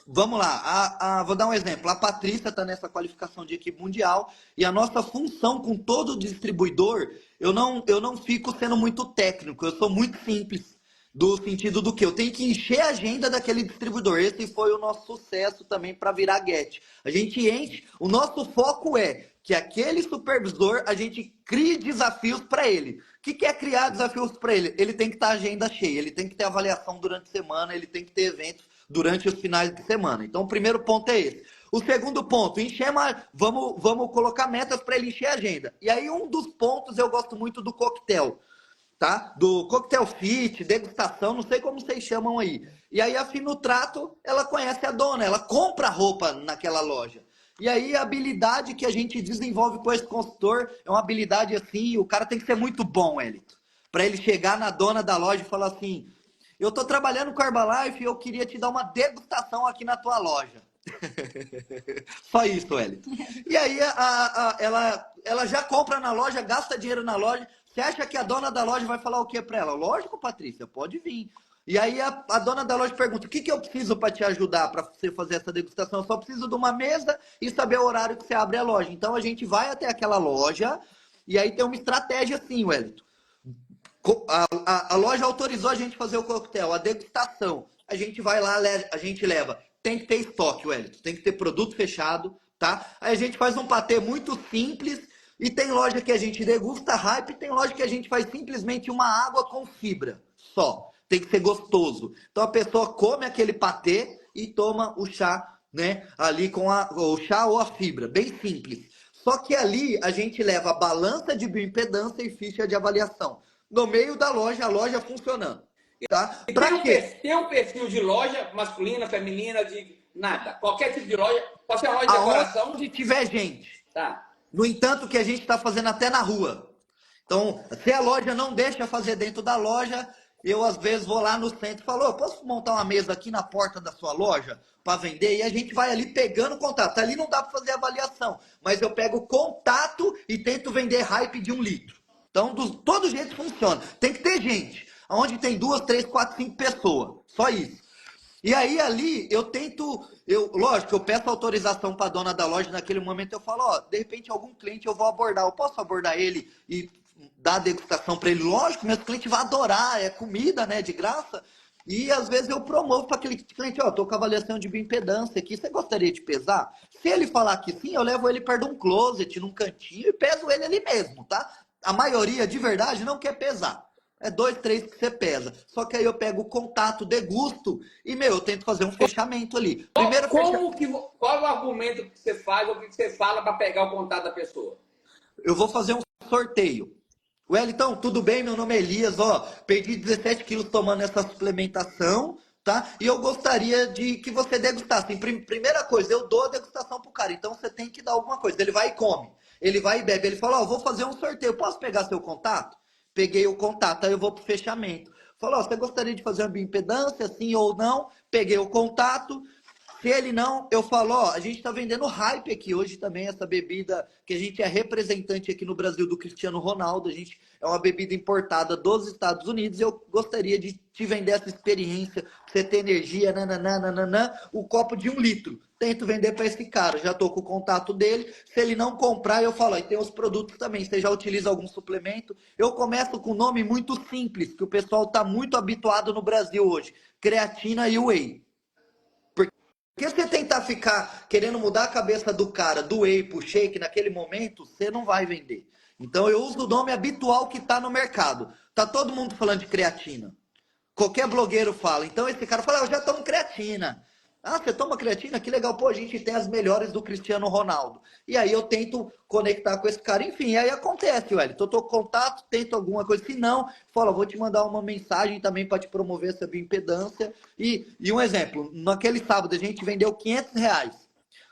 Vamos lá, vou dar um exemplo. A Patrícia está nessa qualificação de equipe mundial e a nossa função com todo distribuidor, eu não fico sendo muito técnico, eu sou muito simples, do sentido do que eu tenho que encher a agenda daquele distribuidor. Esse foi o nosso sucesso também para virar Get. A gente enche, o nosso foco é que aquele supervisor, a gente crie desafios para ele. O que é criar desafios para ele? Ele tem que estar agenda cheia, ele tem que ter avaliação durante a semana, ele tem que ter eventos durante os finais de semana. Então, o primeiro ponto é esse. O segundo ponto, vamos colocar metas para ele encher a agenda. E aí, um dos pontos, eu gosto muito do coquetel, tá? Do coquetel fit, degustação, não sei como vocês chamam aí. E aí, a Finutrato, ela conhece a dona, ela compra roupa naquela loja. E aí, a habilidade que a gente desenvolve com esse consultor é uma habilidade assim, o cara tem que ser muito bom, Elito. Para ele chegar na dona da loja e falar assim: eu tô trabalhando com a Herbalife e eu queria te dar uma degustação aqui na tua loja. Só isso, Wellington. E aí ela já compra na loja, gasta dinheiro na loja. Você acha que a dona da loja vai falar o que para ela? Lógico, Patrícia, pode vir. E aí a dona da loja pergunta: o que eu preciso para te ajudar para você fazer essa degustação? Eu só preciso de uma mesa e saber o horário que você abre a loja. Então a gente vai até aquela loja e aí tem uma estratégia assim, Wellington. A loja autorizou a gente fazer o coquetel, a degustação. A gente vai lá, a gente leva. Tem que ter estoque, Wellington. Tem que ter produto fechado, tá? Aí a gente faz um patê muito simples. E tem loja que a gente degusta hype, tem loja que a gente faz simplesmente uma água com fibra só. Tem que ser gostoso. Então a pessoa come aquele patê e toma o chá, né? Ali com o chá ou a fibra. Bem simples. Só que ali a gente leva a balança de bioimpedância e ficha de avaliação no meio da loja, a loja funcionando. Tá? E Pra quê? tem um perfil de loja masculina, feminina, de nada. Qualquer tipo de loja. Pode ser uma loja de decoração. Aonde tiver gente. Tá. No entanto, que a gente está fazendo até na rua. Então, se a loja não deixa fazer dentro da loja, eu às vezes vou lá no centro e falo: eu posso montar uma mesa aqui na porta da sua loja para vender? E a gente vai ali pegando contato. Ali não dá para fazer avaliação, mas eu pego contato e tento vender hype de 1 litro. Então, todo jeito funciona. Tem que ter gente. Onde tem 2, 3, 4, 5 pessoas. Só isso. E aí, ali, eu tento... lógico, eu peço autorização para a dona da loja. Naquele momento, eu falo: ó, de repente, algum cliente eu vou abordar. Eu posso abordar ele e dar a degustação para ele? Lógico, meus clientes vão adorar. É comida, né? De graça. E, às vezes, eu promovo para aquele cliente: ó, tô com avaliação de bioimpedância aqui. Você gostaria de pesar? Se ele falar que sim, eu levo ele perto de um closet, num cantinho, e peso ele ali mesmo, tá? A maioria, de verdade, não quer pesar. É 2, 3 que você pesa. Só que aí eu pego o contato, degusto e, eu tento fazer um fechamento ali. Primeiro Qual é o argumento que você faz ou que você fala para pegar o contato da pessoa? Eu vou fazer um sorteio. Wellington, tudo bem? Meu nome é Elias. Ó, perdi 17 quilos tomando essa suplementação, tá? E eu gostaria de que você degustasse. Primeira coisa, eu dou a degustação pro cara. Então você tem que dar alguma coisa. Ele vai e come. Ele vai e bebe. Ele fala: ó, vou fazer um sorteio. Posso pegar seu contato? Peguei o contato, aí eu vou pro fechamento. Falou: ó, você gostaria de fazer uma bioimpedância, sim ou não? Peguei o contato. Se ele não, eu falo: ó, a gente tá vendendo hype aqui hoje também, essa bebida, que a gente é representante aqui no Brasil do Cristiano Ronaldo. A gente é uma bebida importada dos Estados Unidos e eu gostaria de te vender essa experiência, pra você ter energia, nananana, o copo de 1 litro. Tento vender para esse cara, já tô com o contato dele. Se ele não comprar, eu falo: aí tem os produtos também, você já utiliza algum suplemento? Eu começo com um nome muito simples, que o pessoal tá muito habituado no Brasil hoje: creatina e whey. Porque você tentar ficar querendo mudar a cabeça do cara do whey pro shake naquele momento, você não vai vender. Então eu uso o nome habitual que tá no mercado. Tá todo mundo falando de creatina. Qualquer blogueiro fala. Então esse cara fala: eu já tomo creatina. Ah, você toma creatina? Que legal. Pô, a gente tem as melhores do Cristiano Ronaldo. E aí eu tento conectar com esse cara. Enfim, aí acontece, Wellington. Eu tô com contato, tento alguma coisa. Se não, fala: vou te mandar uma mensagem também para te promover essa bioimpedância. E um exemplo, naquele sábado a gente vendeu R$ 500.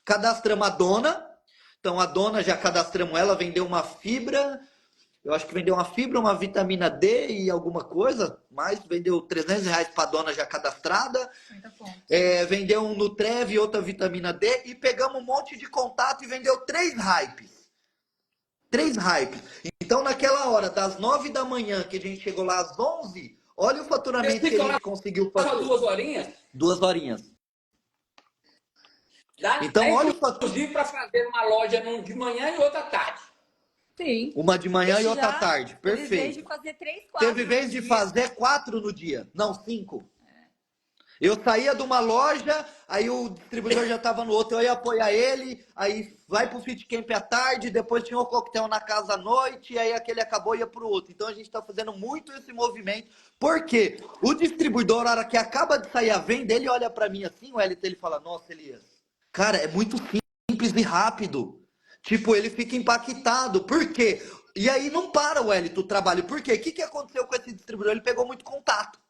Cadastramos a dona. Então a dona, já cadastramos ela, vendeu uma fibra. Eu acho que vendeu uma fibra, uma vitamina D e alguma coisa, mas vendeu R$ 300 para a dona já cadastrada. Vendeu um Nutrev e outra vitamina D e pegamos um monte de contato e vendeu 3 hypes. 3 hypes. Então, naquela hora, das 9 da manhã, que a gente chegou lá às 11, olha o faturamento que a gente conseguiu fazer. Só 2 horinhas? 2 horinhas. Dá Então, olha só, inclusive para fazer uma loja de manhã e outra à tarde. Sim. uma de manhã e outra à Já tarde. teve vez de Perfeito. fazer 3, Teve 4 vez no de dia. fazer 4 no dia, não 5. Eu saía de uma loja, aí o distribuidor já estava no outro, eu ia apoiar ele, aí vai pro Fit Camp à tarde, depois tinha o coquetel na casa à noite, aí aquele acabou e ia pro outro. Então a gente está fazendo muito esse movimento, porque o distribuidor, na hora que acaba de sair a venda, ele olha para mim assim, o LT, ele fala, nossa, Elias, cara, é muito simples e rápido. Tipo, ele fica impactado. Por quê? E aí não para o Wellington o trabalho. Por quê? O que aconteceu com esse distribuidor? Ele pegou muito contato.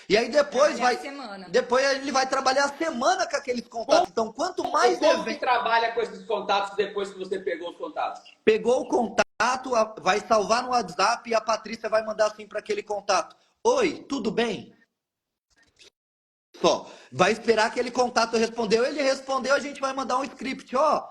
E aí Trabalhar a semana. depois ele vai trabalhar a semana com aqueles contatos. Então, quanto E mais como que evento trabalha com esses contatos depois que você pegou os contatos? pegou o contato, vai salvar no WhatsApp e a Patrícia vai mandar assim para aquele contato. Oi, tudo bem? Só. Vai esperar aquele contato respondeu. Ele respondeu, a gente vai mandar um script. Ó,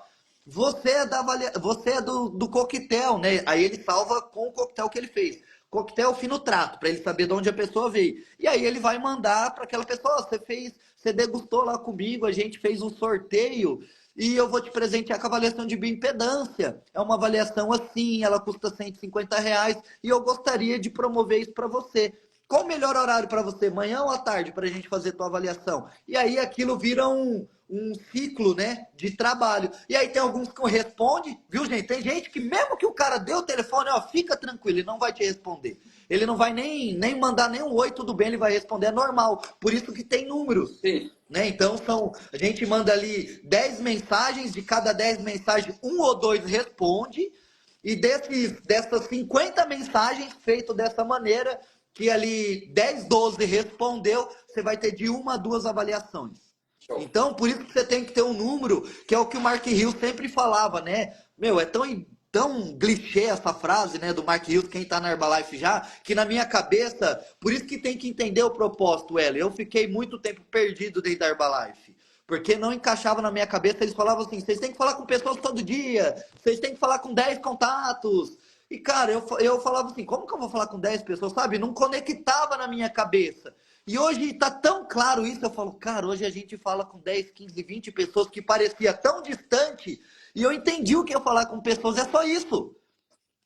você é do coquetel, né? Aí ele salva com o coquetel que ele fez. Coquetel fino trato, para ele saber de onde a pessoa veio. E aí ele vai mandar para aquela pessoa, você degustou lá comigo, a gente fez um sorteio e eu vou te presentear com a avaliação de bioimpedância. É uma avaliação assim, ela custa R$ 150 e eu gostaria de promover isso para você. Qual o melhor horário para você, manhã ou à tarde, para a gente fazer tua avaliação? E aí aquilo vira um ciclo, né, de trabalho. E aí tem alguns que respondem, viu, gente? Tem gente que mesmo que o cara deu o telefone, ó, fica tranquilo, ele não vai te responder. Ele não vai nem mandar nem um oi, tudo bem, ele vai responder, é normal. Por isso que tem números. Sim. Né? Então a gente manda ali 10 mensagens, de cada 10 mensagens, um ou dois responde, e dessas 50 mensagens feitas dessa maneira, que ali 10, 12 respondeu, você vai ter de uma a duas avaliações. Show. Então, por isso que você tem que ter um número, que é o que o Mark Hill sempre falava, né? Meu, é tão clichê essa frase, né, do Mark Hill, quem tá na Herbalife já, que na minha cabeça, por isso que tem que entender o propósito, Hélio. Eu fiquei muito tempo perdido dentro da Herbalife. Porque não encaixava na minha cabeça, eles falavam assim, vocês têm que falar com pessoas todo dia, vocês têm que falar com 10 contatos. E, cara, eu falava assim, como que eu vou falar com 10 pessoas, sabe? Não conectava na minha cabeça. E hoje tá tão claro isso, eu falo, cara, hoje a gente fala com 10, 15, 20 pessoas que parecia tão distante, e eu entendi o que é falar com pessoas, é só isso.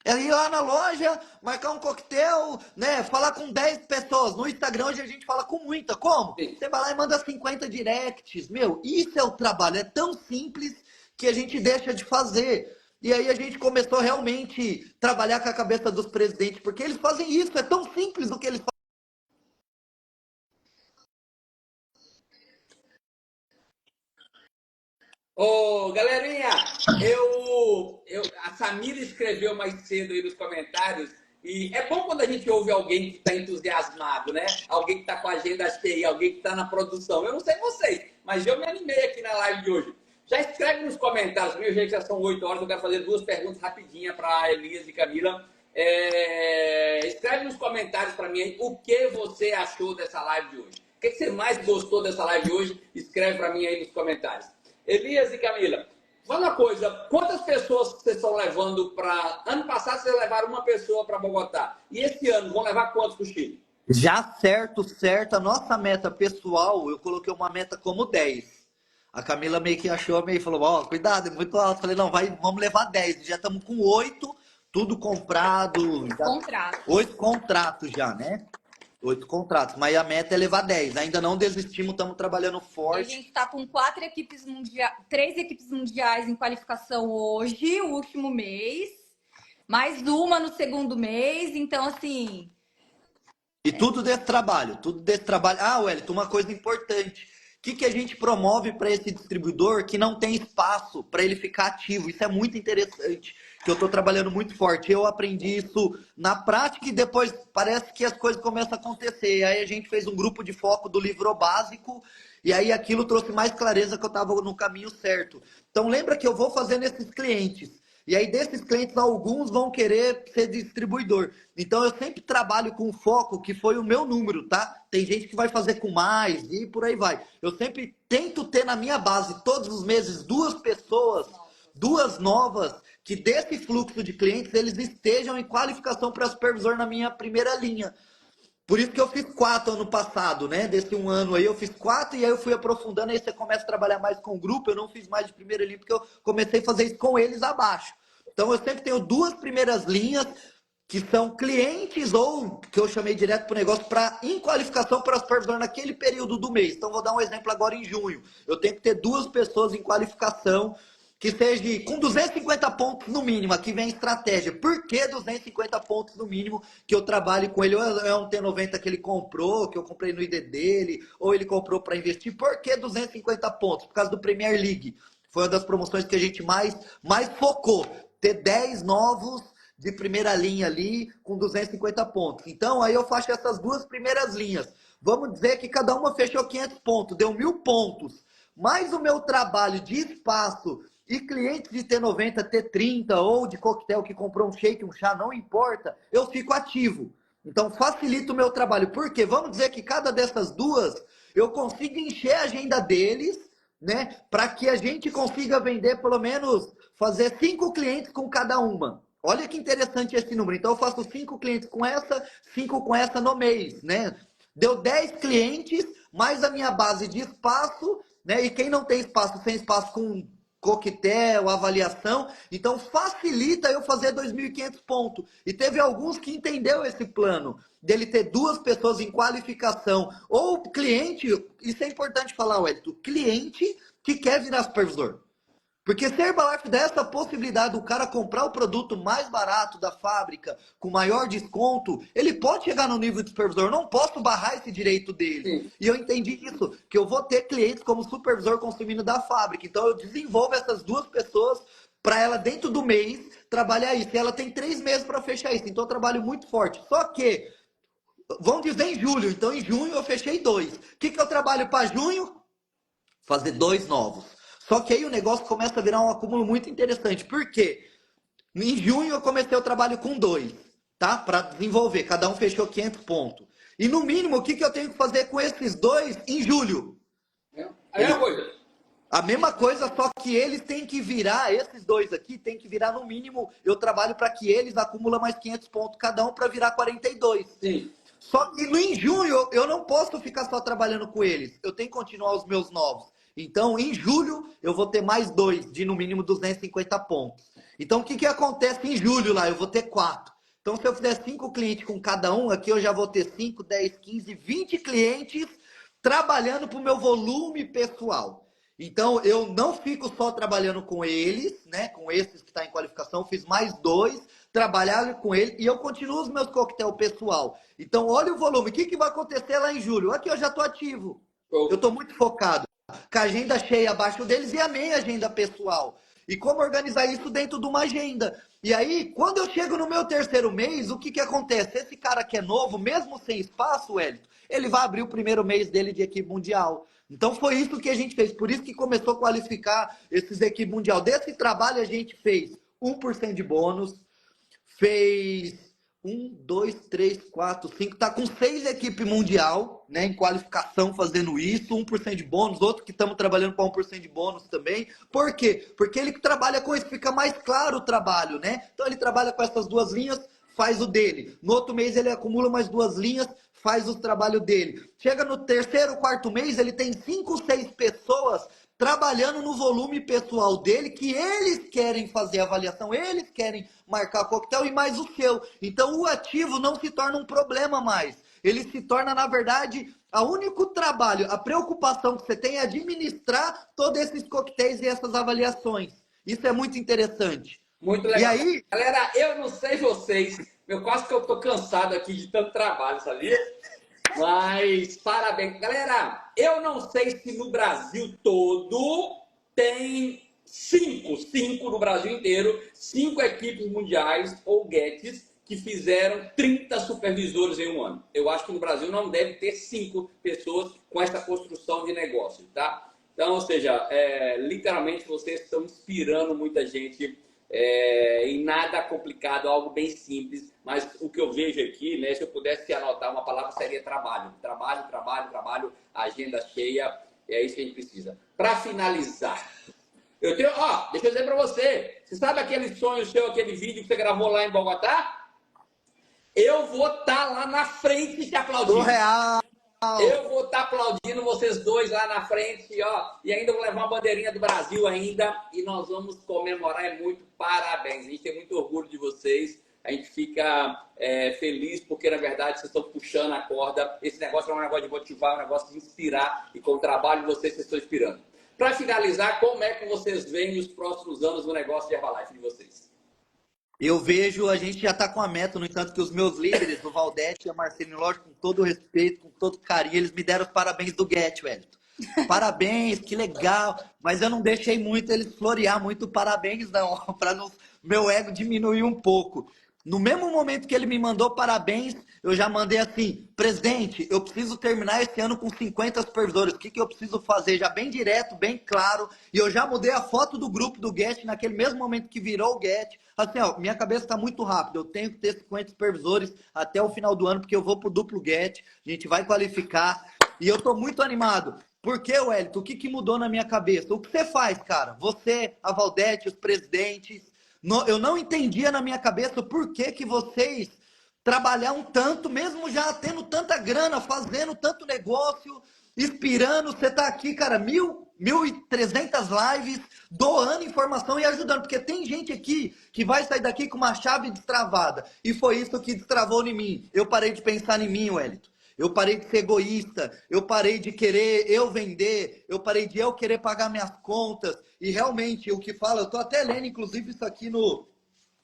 É ir lá na loja, marcar um coquetel, né? Falar com 10 pessoas. No Instagram hoje a gente fala com muita. Como? Sim. Você vai lá e manda 50 directs. Meu, isso é o trabalho. É tão simples que a gente deixa de fazer. E aí a gente começou realmente a trabalhar com a cabeça dos presidentes, porque eles fazem isso. É tão simples o que eles fazem. Ô, galerinha, a Samira escreveu mais cedo aí nos comentários, e é bom quando a gente ouve alguém que está entusiasmado, né? Alguém que está com a agenda cheia, alguém que está na produção. Eu não sei vocês, mas eu me animei aqui na live de hoje. Já escreve nos comentários, meu gente, já são 8 horas, eu quero fazer 2 perguntas rapidinhas para Elias e Camila. Escreve nos comentários para mim aí o que você achou dessa live de hoje. O que você mais gostou dessa live de hoje? Escreve para mim aí nos comentários. Elias e Camila, fala uma coisa, quantas pessoas vocês estão levando para... Ano passado vocês levaram uma pessoa para Bogotá, e esse ano vão levar quantos para o Chile? Já certo, a nossa meta pessoal, eu coloquei uma meta como 10. A Camila meio que achou, meio falou, ó, cuidado, é muito alto. Falei, não, vamos levar 10. Já estamos com 8, tudo comprado. Contrato. 8 contratos já, né? 8 contratos, mas a meta é levar 10. Ainda não desistimos, estamos trabalhando A forte. gente está com 3 equipes mundiais em qualificação hoje, o último mês, mais uma no segundo mês, então assim. E tudo desse trabalho, tudo desse trabalho. Ah, Wellington, uma coisa importante. O que a gente promove para esse distribuidor que não tem espaço para ele ficar ativo? Isso é muito interessante, que eu estou trabalhando muito forte. Eu aprendi isso na prática e depois parece que as coisas começam a acontecer. E aí a gente fez um grupo de foco do livro básico e aí aquilo trouxe mais clareza que eu estava no caminho certo. Então lembra que eu vou fazendo esses clientes. E aí, desses clientes, alguns vão querer ser distribuidor. Então, eu sempre trabalho com foco, que foi o meu número, tá? Tem gente que vai fazer com mais e por aí vai. Eu sempre tento ter na minha base, todos os meses, 2 pessoas, 2 novas, que desse fluxo de clientes, eles estejam em qualificação para supervisor na minha primeira linha. Por isso que eu fiz 4 ano passado, né? Desse um ano aí eu fiz 4 e aí eu fui aprofundando. Aí você começa a trabalhar mais com o grupo. Eu não fiz mais de primeira linha porque eu comecei a fazer isso com eles abaixo. Então eu sempre tenho 2 primeiras linhas que são clientes ou que eu chamei direto para o negócio para em qualificação para supervisor naquele período do mês. Então vou dar um exemplo agora em junho. Eu tenho que ter 2 pessoas em qualificação que seja com 250 pontos no mínimo. Aqui vem a estratégia. Por que 250 pontos no mínimo que eu trabalhe com ele? Ou é um T90 que ele comprou, que eu comprei no ID dele, ou ele comprou para investir. Por que 250 pontos? Por causa do Premier League. Foi uma das promoções que a gente mais focou. Ter 10 novos de primeira linha ali com 250 pontos. Então, aí eu faço essas 2 primeiras linhas. Vamos dizer que cada uma fechou 500 pontos, deu 1.000 pontos. Mais o meu trabalho de espaço e clientes de T90, T30 ou de coquetel que comprou um shake, um chá, não importa, eu fico ativo. Então facilita o meu trabalho. Por quê? Vamos dizer que cada dessas 2 eu consigo encher a agenda deles, né? Para que a gente consiga vender pelo menos fazer 5 clientes com cada uma. Olha que interessante esse número. Então eu faço 5 clientes com essa, 5 com essa no mês, né? Deu 10 clientes, mais a minha base de espaço, né? E quem não tem espaço, sem espaço com coquetel, avaliação, então facilita eu fazer 2.500 pontos. E teve alguns que entendeu esse plano, dele ter 2 pessoas em qualificação, ou cliente, isso é importante falar, Wellington, cliente que quer virar supervisor. Porque se a Herbalife dá essa possibilidade do cara comprar o produto mais barato da fábrica, com maior desconto, ele pode chegar no nível de supervisor. Eu não posso barrar esse direito dele. Sim. E eu entendi isso, que eu vou ter clientes como supervisor consumindo da fábrica. Então eu desenvolvo essas 2 pessoas para ela, dentro do mês, trabalhar isso. E ela tem 3 meses para fechar isso. Então eu trabalho muito forte. Só que, vamos dizer em julho. Então em junho eu fechei 2. O que eu trabalho para junho? Fazer 2 novos. Só que aí o negócio começa a virar um acúmulo muito interessante. Por quê? Em junho eu comecei o trabalho com 2, tá? Para desenvolver. Cada um fechou 500 pontos. E no mínimo, o que eu tenho que fazer com esses 2 em julho? Aí é uma coisa. A mesma coisa, só que eles têm que virar, esses 2 aqui, tem que virar no mínimo, eu trabalho para que eles acumulam mais 500 pontos cada um para virar 42. Sim. Só que em junho eu não posso ficar só trabalhando com eles. Eu tenho que continuar os meus novos. Então, em julho, eu vou ter mais 2, de no mínimo 250 pontos. Então, o que acontece em julho lá? Eu vou ter 4. Então, se eu fizer 5 clientes com cada um, aqui eu já vou ter 5, 10, 15, 20 clientes trabalhando para o meu volume pessoal. Então, eu não fico só trabalhando com eles, né? Com esses que estão em qualificação, fiz mais 2, trabalhar com ele e eu continuo os meus coquetel pessoal. Então, olha o volume. O que vai acontecer lá em julho? Aqui eu já estou ativo. Eu estou muito focado. Com a agenda cheia abaixo deles e a minha agenda pessoal. E como organizar isso dentro de uma agenda. E aí, quando eu chego no meu 3º mês, o que acontece? Esse cara que é novo, mesmo sem espaço, Wellington, ele vai abrir o primeiro mês dele de equipe mundial. Então foi isso que a gente fez. Por isso que começou a qualificar esses equipes mundial. Desse trabalho a gente fez 1% de bônus, fez 1, 2, 3, 4, 5, tá com 6 equipes mundial, né, em qualificação fazendo isso, 1% de bônus, outro que estamos trabalhando com 1% de bônus também. Por quê? Porque ele trabalha com isso, fica mais claro o trabalho, né? Então ele trabalha com essas 2 linhas, faz o dele. No outro mês ele acumula mais 2 linhas, faz o trabalho dele. Chega no 3º, 4º mês, ele tem 5, 6 pessoas trabalhando no volume pessoal dele, que eles querem fazer avaliação, eles querem marcar coquetel e mais o seu. Então o ativo não se torna um problema mais. Ele se torna, na verdade, o único trabalho, a preocupação que você tem é administrar todos esses coquetéis e essas avaliações. Isso é muito interessante. Muito legal. E aí, galera, eu não sei vocês, eu quase que eu tô cansado aqui de tanto trabalho, sabia? Mas parabéns. Galera, eu não sei se no Brasil todo tem 5 no Brasil inteiro, 5 equipes mundiais ou guetes que fizeram 30 supervisores em um ano. Eu acho que no Brasil não deve ter 5 pessoas com essa construção de negócio, tá? Então, ou seja, literalmente vocês estão inspirando muita gente em nada complicado, algo bem simples, mas o que eu vejo aqui, né, se eu pudesse anotar uma palavra, seria trabalho. Trabalho, trabalho, trabalho, agenda cheia, é isso que a gente precisa. Para finalizar, eu tenho, deixa eu dizer para você, você sabe aquele sonho seu, aquele vídeo que você gravou lá em Bogotá? Eu vou estar lá na frente te aplaudindo. Surreal! Eu vou estar aplaudindo vocês dois lá na frente, ó. E ainda vou levar uma bandeirinha do Brasil ainda. E nós vamos comemorar. É muito parabéns. A gente tem muito orgulho de vocês. A gente fica feliz porque, na verdade, vocês estão puxando a corda. Esse negócio é um negócio de motivar, um negócio de inspirar. E com o trabalho de vocês estão inspirando. Para finalizar, como é que vocês veem os próximos anos no negócio de Herbalife de vocês? Eu vejo, a gente já está com a meta, no entanto que os meus líderes, o Valdete e a Marceline, lógico, com todo o respeito, com todo carinho, eles me deram os parabéns do Get, Wellington. Parabéns, que legal, mas eu não deixei muito eles florear muito parabéns não, para meu ego diminuir um pouco. No mesmo momento que ele me mandou parabéns, eu já mandei assim, presidente, eu preciso terminar esse ano com 50 supervisores, o que eu preciso fazer? Já bem direto, bem claro, e eu já mudei a foto do grupo do Get naquele mesmo momento que virou o Get. Assim, ó, minha cabeça está muito rápida, eu tenho que ter 50 supervisores até o final do ano, porque eu vou pro duplo Get, a gente vai qualificar, e eu tô muito animado. Por que, Wellington? O que mudou na minha cabeça? O que você faz, cara? Você, a Valdete, os presidentes, eu não entendia na minha cabeça por que vocês trabalham tanto, mesmo já tendo tanta grana, fazendo tanto negócio, inspirando. Você tá aqui, cara, 1.300 lives, doando informação e ajudando. Porque tem gente aqui que vai sair daqui com uma chave destravada. E foi isso que destravou em mim. Eu parei de pensar em mim, Wellington. Eu parei de ser egoísta, eu parei de querer eu vender, eu parei de eu querer pagar minhas contas. E realmente, o que fala, eu tô até lendo, inclusive, isso aqui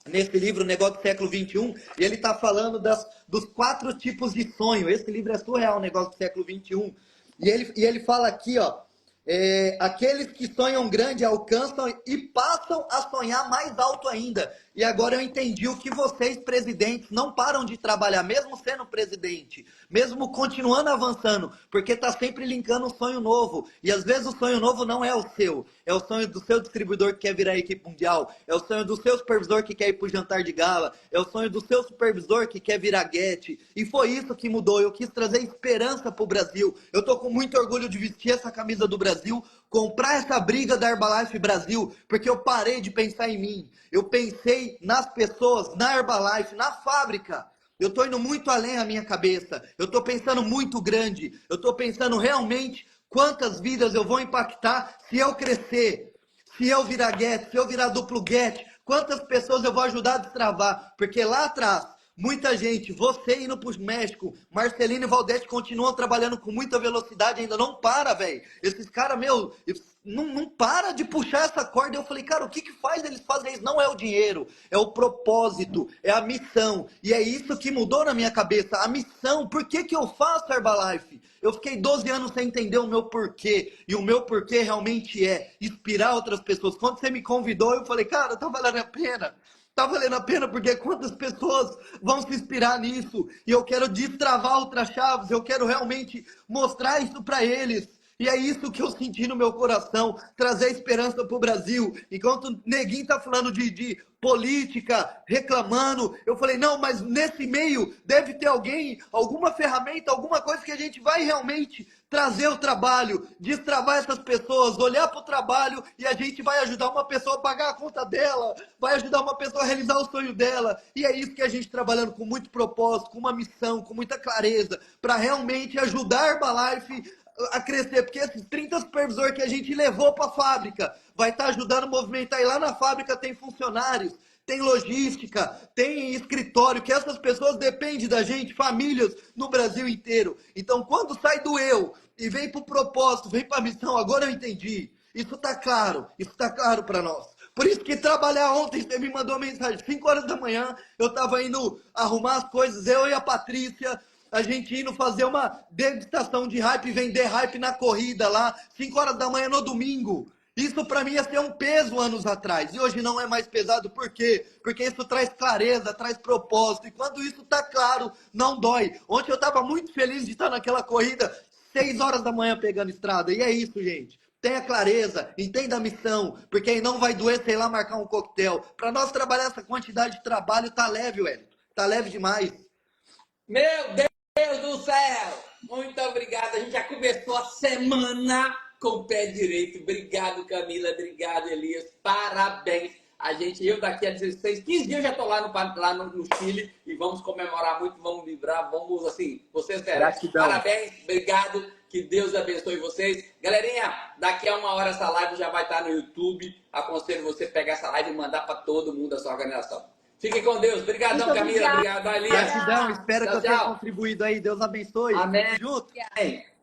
nesse livro, Negócio do Século XXI, e ele tá falando dos 4 tipos de sonho. Esse livro é surreal, Negócio do Século XXI. E ele fala aqui, ó, aqueles que sonham grande alcançam e passam a sonhar mais alto ainda. E agora eu entendi o que vocês, presidentes, não param de trabalhar, mesmo sendo presidente, mesmo continuando avançando, porque está sempre linkando um sonho novo. E às vezes o sonho novo não é o seu, é o sonho do seu distribuidor que quer virar a equipe mundial, é o sonho do seu supervisor que quer ir para o jantar de gala, é o sonho do seu supervisor que quer virar Get. E foi isso que mudou. Eu quis trazer esperança para o Brasil. Eu estou com muito orgulho de vestir essa camisa do Brasil, comprar essa briga da Herbalife Brasil, porque eu parei de pensar em mim. Eu pensei nas pessoas, na Herbalife, na fábrica. Eu estou indo muito além na minha cabeça. Eu estou pensando muito grande. Eu estou pensando realmente quantas vidas eu vou impactar se eu crescer. Se eu virar Get, se eu virar duplo Get. Quantas pessoas eu vou ajudar a destravar. Porque lá atrás, muita gente, você indo para o México, Marcelino e Valdete continuam trabalhando com muita velocidade, ainda não para, velho. Esses caras, meu, não para de puxar essa corda. Eu falei, cara, o que faz eles fazem isso? Não é o dinheiro, é o propósito, é a missão. E é isso que mudou na minha cabeça, a missão. Por que eu faço Herbalife? Eu fiquei 12 anos sem entender o meu porquê. E o meu porquê realmente é inspirar outras pessoas. Quando você me convidou, eu falei, cara, tá valendo a pena. Tá valendo a pena porque quantas pessoas vão se inspirar nisso? E eu quero destravar outras chaves, eu quero realmente mostrar isso para eles. E é isso que eu senti no meu coração, trazer esperança pro Brasil. Enquanto o Neguinho tá falando de política, reclamando, eu falei, não, mas nesse meio deve ter alguém, alguma ferramenta, alguma coisa que a gente vai realmente trazer o trabalho, destravar essas pessoas, olhar para o trabalho e a gente vai ajudar uma pessoa a pagar a conta dela, vai ajudar uma pessoa a realizar o sonho dela. E é isso que a gente trabalhando com muito propósito, com uma missão, com muita clareza, para realmente ajudar a Herbalife a crescer, porque esses 30 supervisores que a gente levou para a fábrica vai estar ajudando a movimentar. E lá na fábrica tem funcionários, tem logística, tem escritório, que essas pessoas dependem da gente, famílias no Brasil inteiro. Então, quando sai do eu e vem para o propósito, vem para a missão, agora eu entendi. Isso está claro para nós. Por isso que trabalhar ontem, você me mandou uma mensagem, 5 horas da manhã, eu estava indo arrumar as coisas, eu e a Patrícia, a gente indo fazer uma degustação de hype, vender hype na corrida lá, 5 horas da manhã no domingo. Isso para mim ia ser um peso anos atrás. E hoje não é mais pesado, por quê? Porque isso traz clareza, traz propósito. E quando isso tá claro, não dói. Ontem eu estava muito feliz de estar naquela corrida, 6 horas da manhã pegando estrada. E é isso, gente. Tenha clareza, entenda a missão, porque aí não vai doer, sei lá, marcar um coquetel. Para nós trabalhar essa quantidade de trabalho, tá leve, Wellington. Tá leve demais. Meu Deus do céu! Muito obrigado. A gente já começou a semana com o pé direito. Obrigado, Camila. Obrigado, Elias. Parabéns. Eu daqui a 16, 15 dias eu já estou lá no Chile e vamos comemorar muito, vamos vibrar, vamos assim, vocês merecem. Gratidão. Parabéns, obrigado, que Deus abençoe vocês. Galerinha, daqui a 1 hora essa live já vai estar no YouTube. Aconselho você pegar essa live e mandar para todo mundo da sua organização. Fiquem com Deus. Obrigadão, Muito Camila. obrigada. Obrigado, Alias. Gratidão, espero Tchau, que eu tenha tchau. contribuído aí. Deus abençoe. Amém. Tamo junto. Amém.